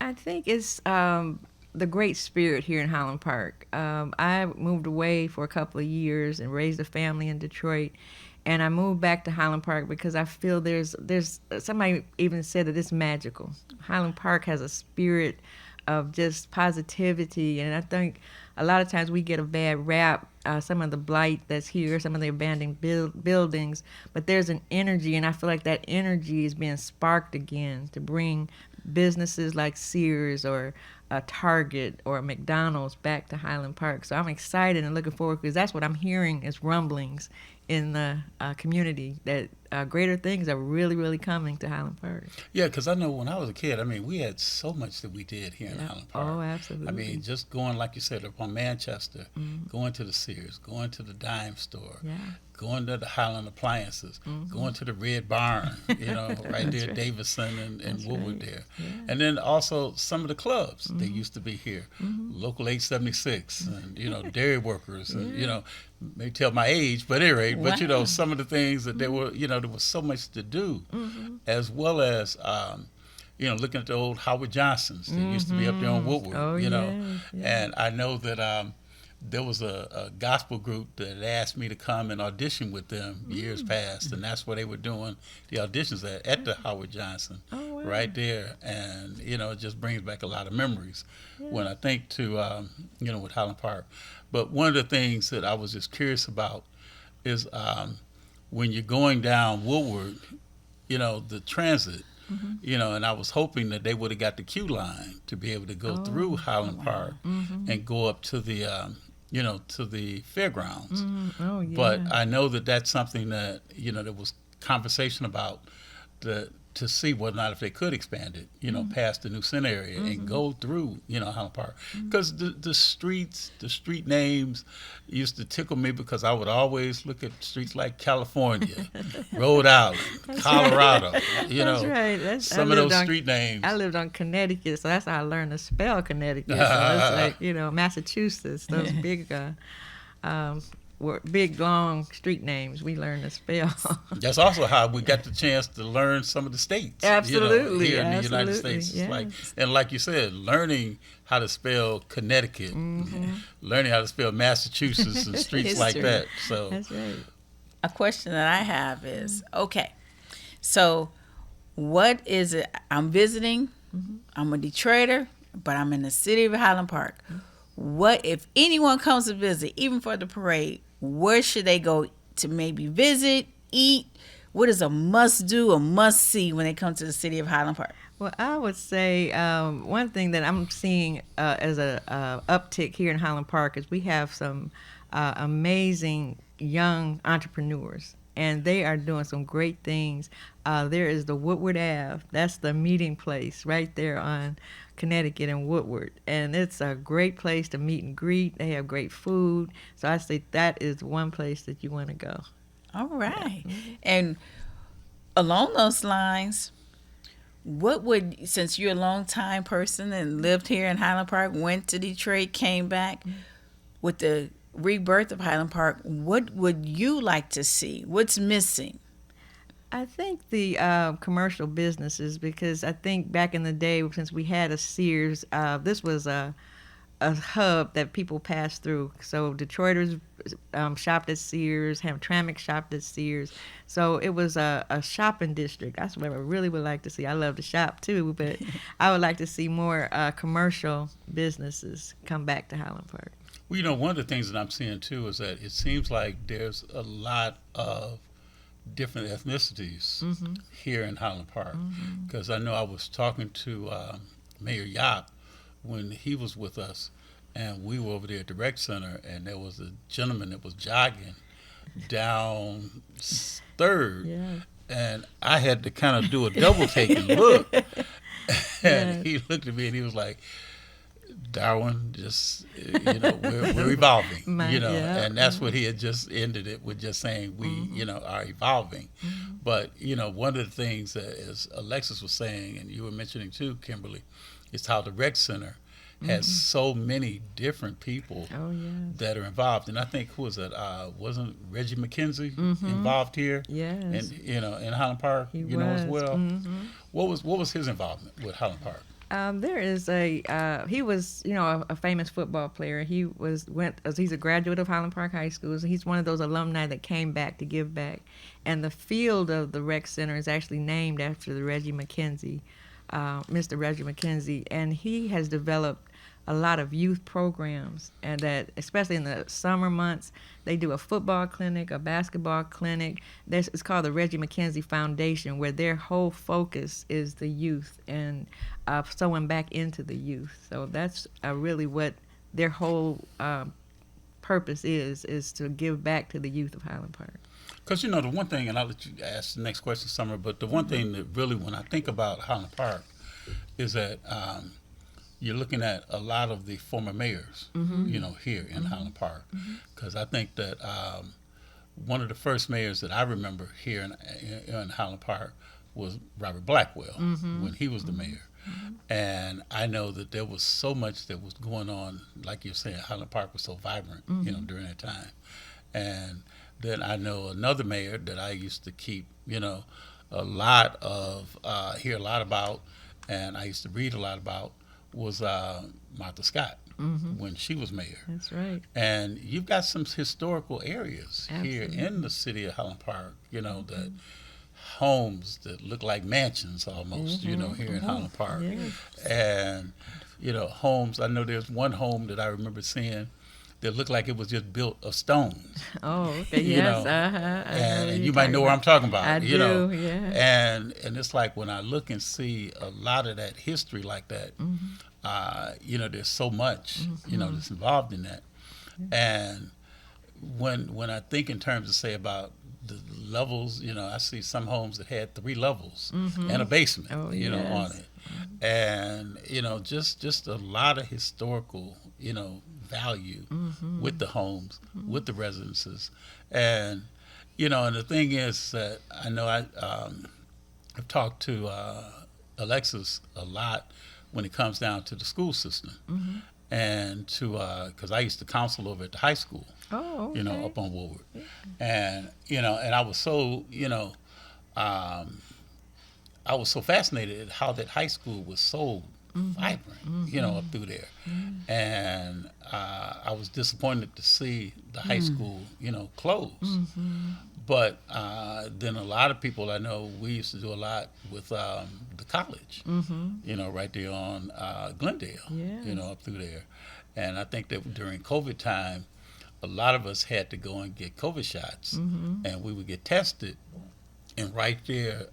I think it's the great spirit here in Highland Park. I moved away for a couple of years and raised a family in Detroit. And I moved back to Highland Park because I feel there's somebody even said that it's magical. Highland Park has a spirit of just positivity, and I think a lot of times we get a bad rap, some of the blight that's here, some of the abandoned buildings, but there's an energy, and I feel like that energy is being sparked again to bring businesses like Sears or a Target or a McDonald's back to Highland Park. So I'm excited and looking forward, because that's what I'm hearing is rumblings in the community that greater things are really, really coming to Highland Park. Yeah, because I know when I was a kid, I mean, we had so much that we did here in Highland Park. Oh, absolutely. I mean, just going, like you said, up on Manchester, going to the Sears, going to the dime store, going to the Highland Appliances, going to the Red Barn, right there at Davison and Woodward there. Yeah. And then also some of the clubs that used to be here, Local 876, and, Dairy Workers, and, may tell my age, but at any rate, but some of the things that there were, there was so much to do, as well as, looking at the old Howard Johnsons that used to be up there on Woodward, and I know that there was a gospel group that asked me to come and audition with them years past, and that's where they were doing the auditions at the Howard Johnson, right there, and it just brings back a lot of memories when I think to with Highland Park. But one of the things that I was just curious about is when you're going down Woodward, the transit, and I was hoping that they would have got the Q line to be able to go through Highland Park and go up to the to the fairgrounds. But I know that that's something that there was conversation about to see whether or not if they could expand it, past the new center area and go through, Highland Park. Because the street names used to tickle me, because I would always look at streets like California, Rhode Island, Colorado, That's right. Some of those street names. I lived on Connecticut, so that's how I learned to spell Connecticut. So it's like, Massachusetts, those big, long street names we learned to spell. That's also how we got the chance to learn some of the states. Absolutely. Here in the United States. Yes. Like you said, learning how to spell Connecticut, learning how to spell Massachusetts and streets like that. So that's right. A question that I have is, okay, so what is it? I'm visiting, I'm a Detroiter, but I'm in the city of Highland Park. What if anyone comes to visit, even for the parade, where should they go to maybe visit, eat? What is a must-do, a must-see when they come to the city of Highland Park? Well, I would say one thing that I'm seeing as a uptick here in Highland Park is we have some amazing young entrepreneurs, and they are doing some great things. There is the Woodward Ave. That's the meeting place right there on Connecticut and Woodward, and it's a great place to meet and greet. They have great food, so I say that is one place that you want to go. All right. And along those lines, what would, since you're a long time person and lived here in Highland Park, went to Detroit, came back, with the rebirth of Highland Park, what would you like to see? What's missing? I think the commercial businesses, because I think back in the day, since we had a Sears, this was a hub that people passed through. So Detroiters shopped at Sears, Hamtramck shopped at Sears. So it was a shopping district. That's what I really would like to see. I love to shop too, but I would like to see more commercial businesses come back to Highland Park. Well, one of the things that I'm seeing too is that it seems like there's a lot of different ethnicities here in Highland Park. Because I know I was talking to Mayor Yap when he was with us, and we were over there at the rec center, and there was a gentleman that was jogging down Third, and I had to kind of do a double take and look, and he looked at me and he was like, Darwin, just we're evolving, and that's what he had just ended it with, just saying we are evolving. But one of the things that, as Alexis was saying, and you were mentioning too, Kimberly, is how the rec center has so many different people that are involved. And I think, who was that? Wasn't Reggie McKenzie involved here? Yes. And in Highland Park, as well. What was his involvement with Highland Park? There is he was a famous football player. He's a graduate of Highland Park High School. So he's one of those alumni that came back to give back. And the field of the rec center is actually named after the Reggie McKenzie, Mr. Reggie McKenzie, and he has developed a lot of youth programs, and that especially in the summer months, they do a football clinic, a basketball clinic. It's called the Reggie McKenzie Foundation, where their whole focus is the youth and sewing back into the youth. So that's really what their whole purpose is to give back to the youth of Highland Park. Because the one thing, and I'll let you ask the next question, Summer, but the one thing that really, when I think about Highland Park, is that you're looking at a lot of the former mayors, here in Highland Park. Because I think that one of the first mayors that I remember here in Highland Park was Robert Blackwell, when he was the mayor. And I know that there was so much that was going on, like you're saying, Highland Park was so vibrant, during that time. And then I know another mayor that I used to keep, hear a lot about, and I used to read a lot about, was Martha Scott when she was mayor. That's right. And you've got some historical areas here in the city of Highland Park, that homes that look like mansions almost, here in Highland Park. Yes. And, homes, I know there's one home that I remember seeing that looked like it was just built of stones. Oh, okay. Yes. And you might know where I'm talking about. I do, yeah. And it's like when I look and see a lot of that history like that, there's so much, that's involved in that. And when I think in terms of, say, about the levels, I see some homes that had 3 levels and a basement, on it. And, just a lot of historical, value with the homes, with the residences. And, and the thing is that I know I've talked to Alexis a lot when it comes down to the school system. And because I used to counsel over at the high school, up on Woodward. And, and I was so, I was so fascinated at how that high school was so vibrant, up through there. And I was disappointed to see the high school, close. But then a lot of people I know, we used to do a lot with the college, right there on Glendale, up through there. And I think that during COVID time, a lot of us had to go and get COVID shots, and we would get tested. And right there,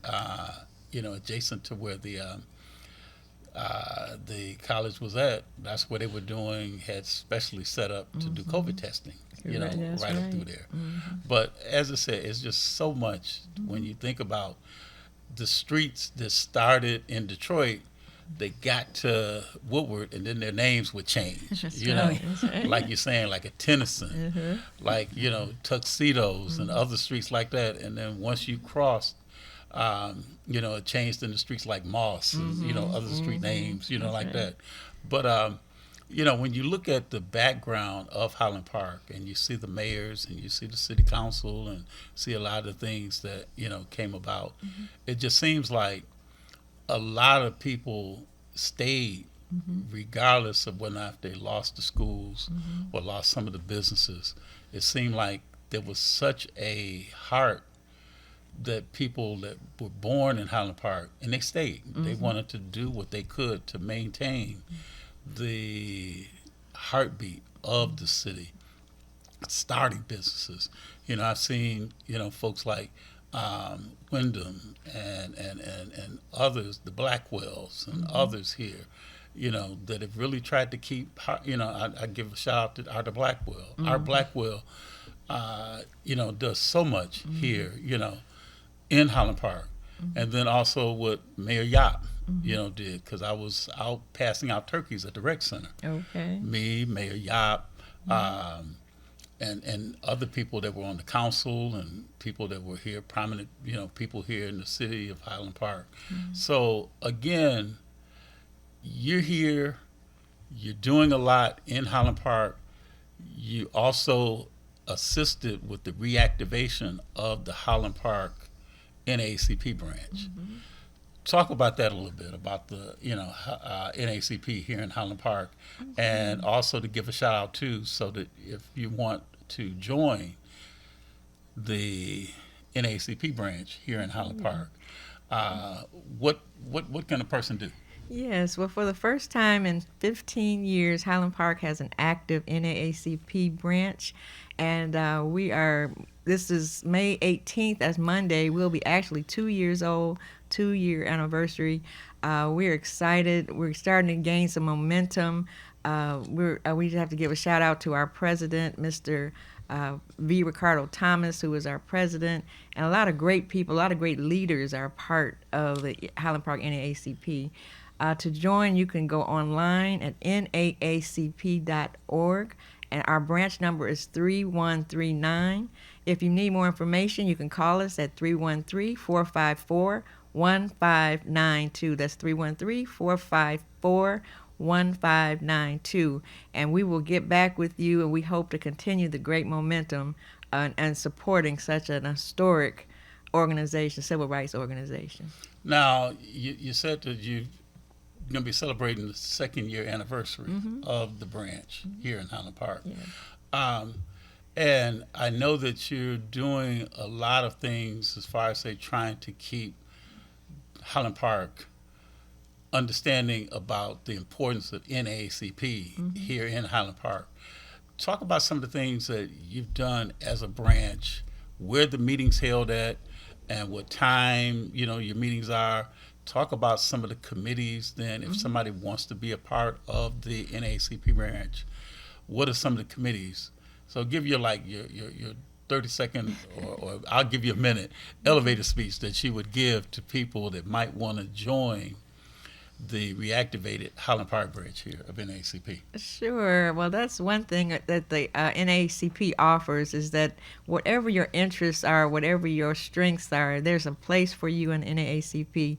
adjacent to where the college was at, that's where they were doing, had specially set up to do COVID testing, right up through there. But as I said, it's just so much when you think about the streets that started in Detroit, they got to Woodward, and then their names would change, like you're saying, like a Tennyson, like, Tuxedos and other streets like that. And then once you crossed, it changed into streets like Moss and, other street names, like that. But, when you look at the background of Highland Park and you see the mayors and you see the city council and see a lot of things that, came about, it just seems like a lot of people stayed regardless of whether or not they lost the schools or lost some of the businesses. It seemed like there was such a heart that people that were born in Highland Park, and they stayed. They wanted to do what they could to maintain the heartbeat of the city, starting businesses. I've seen, folks like Wyndham and others, the Blackwells and others here, that have really tried to keep, I give a shout out to Arthur Blackwell. Our Blackwell, does so much here, in Highland Park. And then also what Mayor Yap, did, because I was out passing out turkeys at the rec center. Okay. Me, Mayor Yap, and other people that were on the council and people that were here, prominent, people here in the city of Highland Park. So again, you're here, you're doing a lot in Highland Park. You also assisted with the reactivation of the Highland Park NAACP branch. Talk about that a little bit, about the NAACP here in Highland Park, and also to give a shout out too, so that if you want to join the NAACP branch here in Highland Park, what can a person do? Yes, well, for the first time in 15 years, Highland Park has an active NAACP branch, and this is May 18th, that's Monday. We'll be actually 2 years old, 2-year anniversary. We're excited. We're starting to gain some momentum. We have to give a shout out to our president, Mr. V. Ricardo Thomas, who is our president, and a lot of great people, a lot of great leaders are part of the Highland Park NAACP. To join, you can go online at naacp.org, and our branch number is 3139. If you need more information, you can call us at 313-454-1592. That's 313-454-1592. And we will get back with you, and we hope to continue the great momentum and supporting such an historic organization, civil rights organization. Now, you said that you're going to be celebrating the 2nd year anniversary of the branch here in Highland Park. Yeah. And I know that you're doing a lot of things as far as, say, trying to keep Highland Park understanding about the importance of NAACP here in Highland Park. Talk about some of the things that you've done as a branch, where the meetings held at, and what time, your meetings are. Talk about some of the committees then, if somebody wants to be a part of the NAACP branch. What are some of the committees? So give your 30-second, or I'll give you a minute, elevator speech that you would give to people that might want to join the reactivated Highland Park branch here of NAACP. Sure. Well, that's one thing that the NAACP offers, is that whatever your interests are, whatever your strengths are, there's a place for you in NAACP.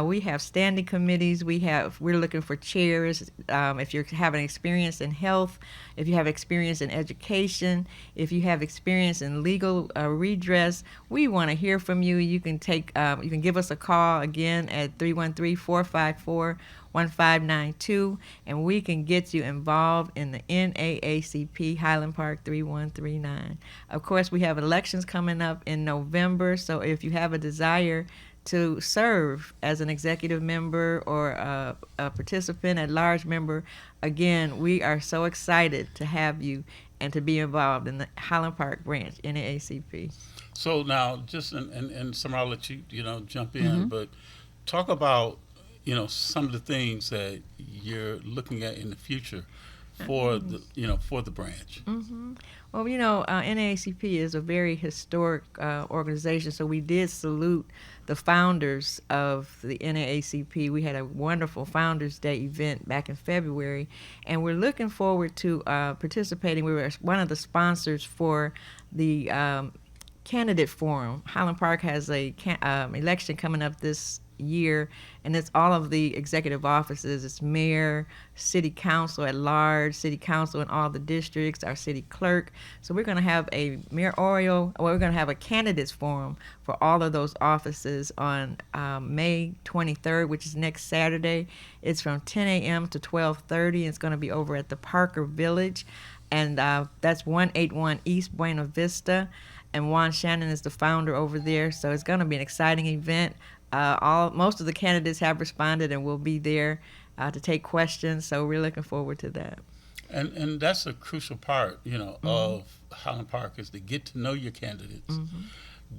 We have standing committees. We're looking for chairs. If you're having experience in health, if you have experience in education, if you have experience in legal redress, we want to hear from you. You can give us a call again at 313-454-1592, and we can get you involved in the NAACP Highland Park 3139. Of course, we have elections coming up in November, so if you have a desire to serve as an executive member or a participant at large member, again, we are so excited to have you and to be involved in the Highland Park branch, NAACP. So now, just and Summer, I'll let you jump in, but talk about some of the things that you're looking at in the future for the branch. Well, NAACP is a very historic organization, so we did salute the founders of the NAACP. We had a wonderful Founders Day event back in February, and we're looking forward to participating. We were one of the sponsors for the candidate forum. Highland Park has a election coming up this year, and it's all of the executive offices. It's mayor, city council at large, city council in all the districts, our city clerk. So we're going to have we're going to have a candidates forum for all of those offices on May 23rd, which is next Saturday. It's from 10 a.m. to 12:30. It's going to be over at the Parker Village, and that's 181 East Buena Vista. And Juan Shannon is the founder over there, so it's going to be an exciting event. Most of the candidates have responded and will be there to take questions, so we're looking forward to that. And that's a crucial part, of Highland Park, is to get to know your candidates,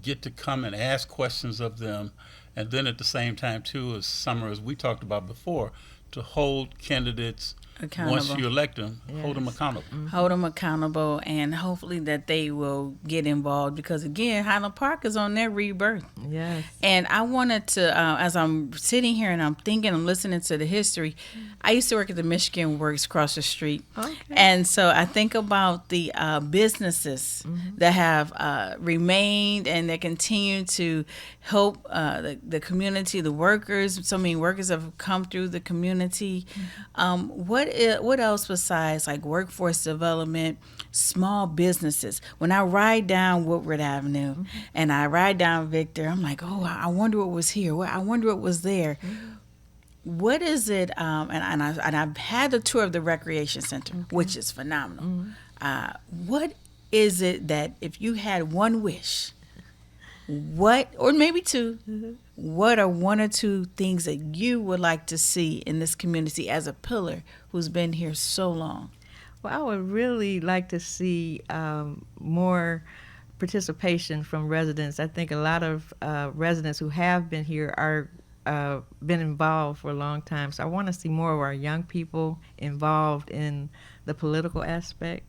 get to come and ask questions of them, and then at the same time too, as Summer, as we talked about before, to hold candidates accountable. Once you elect them, hold them accountable. Hold them accountable, and hopefully that they will get involved, because again, Highland Park is on their rebirth. Yes. And I wanted to, as I'm sitting here and I'm thinking, I'm listening to the history, I used to work at the Michigan Works across the street. Okay. And so I think about the businesses that have remained and that continue to help the community, the workers. So many workers have come through the community. What else besides like workforce development, small businesses? When I ride down Woodward Avenue and I ride down Victor, I'm like, oh, I wonder what was here. I wonder what was there. What is it? And I've had the tour of the recreation center, which is phenomenal. What is it that if you had one wish, or maybe two, what are one or two things that you would like to see in this community as a pillar who's been here so long? Well, I would really like to see more participation from residents. I think a lot of residents who have been here are been involved for a long time. So I want to see more of our young people involved in the political aspect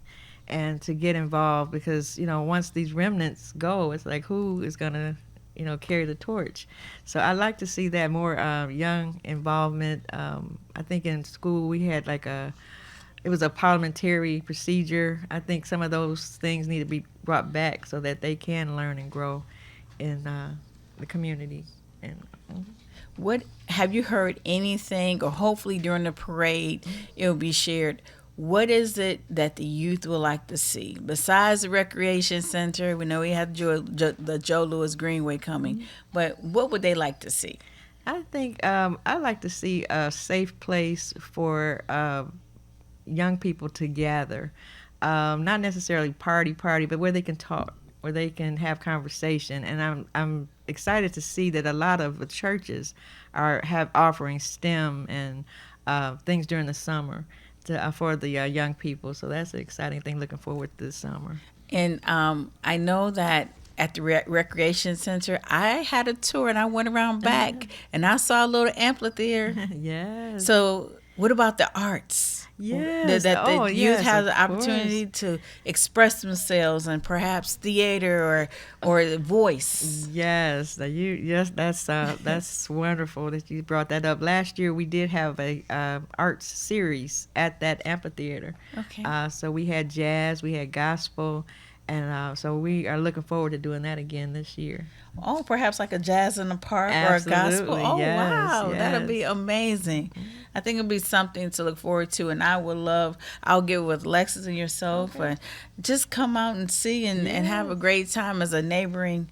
and to get involved, because, you know, once these remnants go, it's like, who is going to, you know, carry the torch? So I like to see that more young involvement. I think in school we had like it was a parliamentary procedure. I think some of those things need to be brought back so that they can learn and grow in the community. And what have you heard anything, or hopefully during the parade it will be shared? What is it that the youth would like to see besides the recreation center? We know we have the Joe Louis Greenway coming, but what would they like to see? I think I'd like to see a safe place for young people to gather, not necessarily party, but where they can talk, where they can have conversation. And I'm excited to see that a lot of the churches have offering STEM and things during the summer for the young people. So that's an exciting thing. Looking forward to this summer. And I know that at the recreation center, I had a tour and I went around back and I saw a little amphitheater. Yes. So what about the arts? Yes. That the youth have the of opportunity course. to express themselves, and perhaps theater or the voice. Yes, that's wonderful that you brought that up. Last year we did have a arts series at that amphitheater. Okay. So we had jazz, we had gospel, and so we are looking forward to doing that again this year. Oh, perhaps like a jazz in the park Absolutely, or a gospel. Oh, yes, wow. yes. That'll be amazing. I think it'll be something to look forward to. And I'll get with Lexus and yourself and just come out and see and have a great time as a neighboring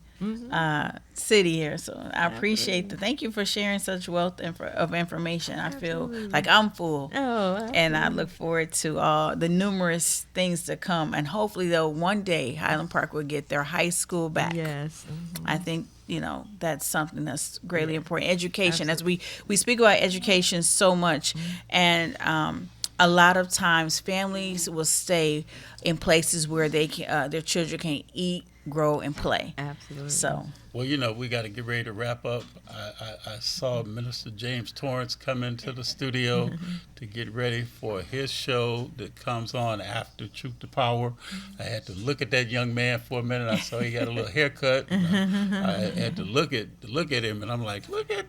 city here. So I appreciate thank you for sharing such wealth of information. I feel like I'm full. Oh, and I look forward to all the numerous things to come. And hopefully, though, one day Highland Park will get their high school back. Yes. I think, you know, that's something that's greatly important. Education, absolutely. As we speak about education so much, and a lot of times families will stay in places where they can, their children can eat, grow, and play. Absolutely. So. Well, you know, we got to get ready to wrap up. I saw Minister James Torrance come into the studio to get ready for his show that comes on after Truth to Power. I had to look at that young man for a minute. I saw he had a little haircut. I had to look at him, and I'm like, look at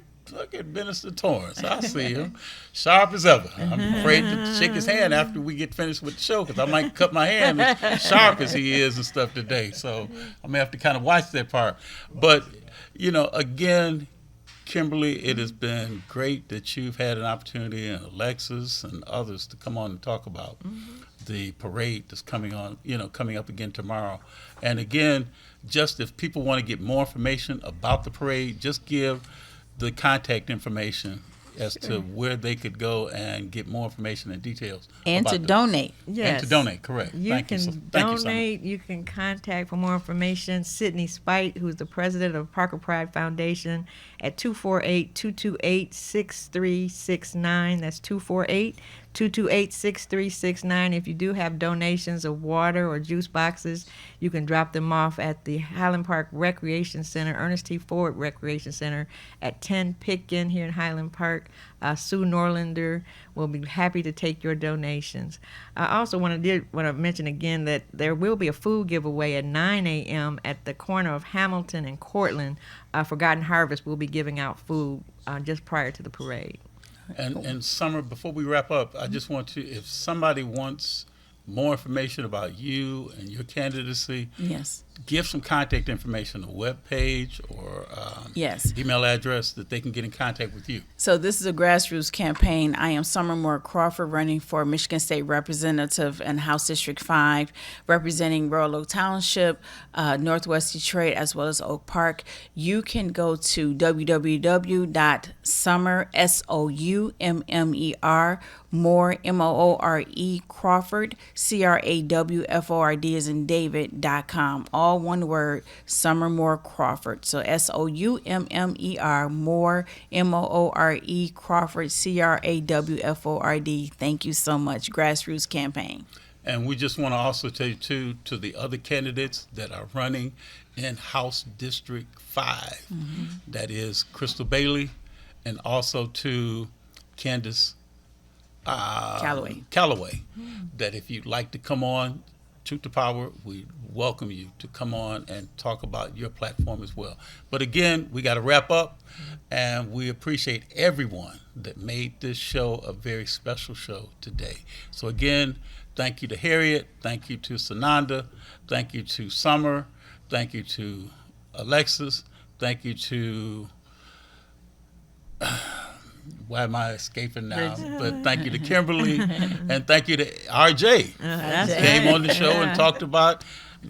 Minister Torrance. I see him sharp as ever. I'm afraid to shake his hand after we get finished with the show, because I might cut my hand as sharp as he is and stuff today. So I'm gonna have to kind of watch that part. But you know, again, Kimberly, it has been great that you've had an opportunity, and Alexis and others, to come on and talk about the parade that's coming up again tomorrow. And again, just if people want to get more information about the parade, just give the contact information as to where they could go and get more information and details. And to donate. Yes. And to donate, correct. Thank you, donate. You can contact for more information Sydney Spite, who's the president of Parker Pride Foundation, at 248-228-6369. That's 228-6369. If you do have donations of water or juice boxes, you can drop them off at the Highland Park Recreation Center, Ernest T. Ford Recreation Center at 10 Pitkin here in Highland Park. Sue Norlander will be happy to take your donations. I also want to mention again that there will be a food giveaway at 9 a.m. at the corner of Hamilton and Cortland. Forgotten Harvest will be giving out food just prior to the parade. And Summer, before we wrap up, I just want to, if somebody wants more information about you and your candidacy, yes, give some contact information, a web page or yes, email address that they can get in contact with you. So this is a grassroots campaign. I am Summer Moore Crawford, running for Michigan State Representative in House District 5, representing Royal Oak Township, Northwest Detroit, as well as Oak Park. You can go to www.summer, SOUMMER, Moore, MOORE, Crawford, CRAWFORD as in David.com. All one word, Summer Moore Crawford. So SOUMMER, Moore, MOORE, Crawford, CRAWFORD. Thank you so much. Grassroots campaign. And we just want to also tell you, too, to the other candidates that are running in House District 5, that is Crystal Bailey, and also to Candace Calloway, that if you'd like to come on Truth to Power, we welcome you to come on and talk about your platform as well. But again, we got to wrap up, and we appreciate everyone that made this show a very special show today. So again, thank you to Harriet, thank you to Sananda, thank you to Summer, thank you to Alexis, thank you to why am I escaping now? But thank you to Kimberly, and thank you to RJ, who came on the show and talked about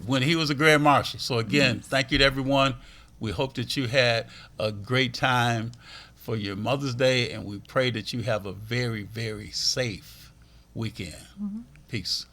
when he was a Grand Marshal. So again, thank you to everyone. We hope that you had a great time for your Mother's Day, and we pray that you have a very, very safe weekend. Peace.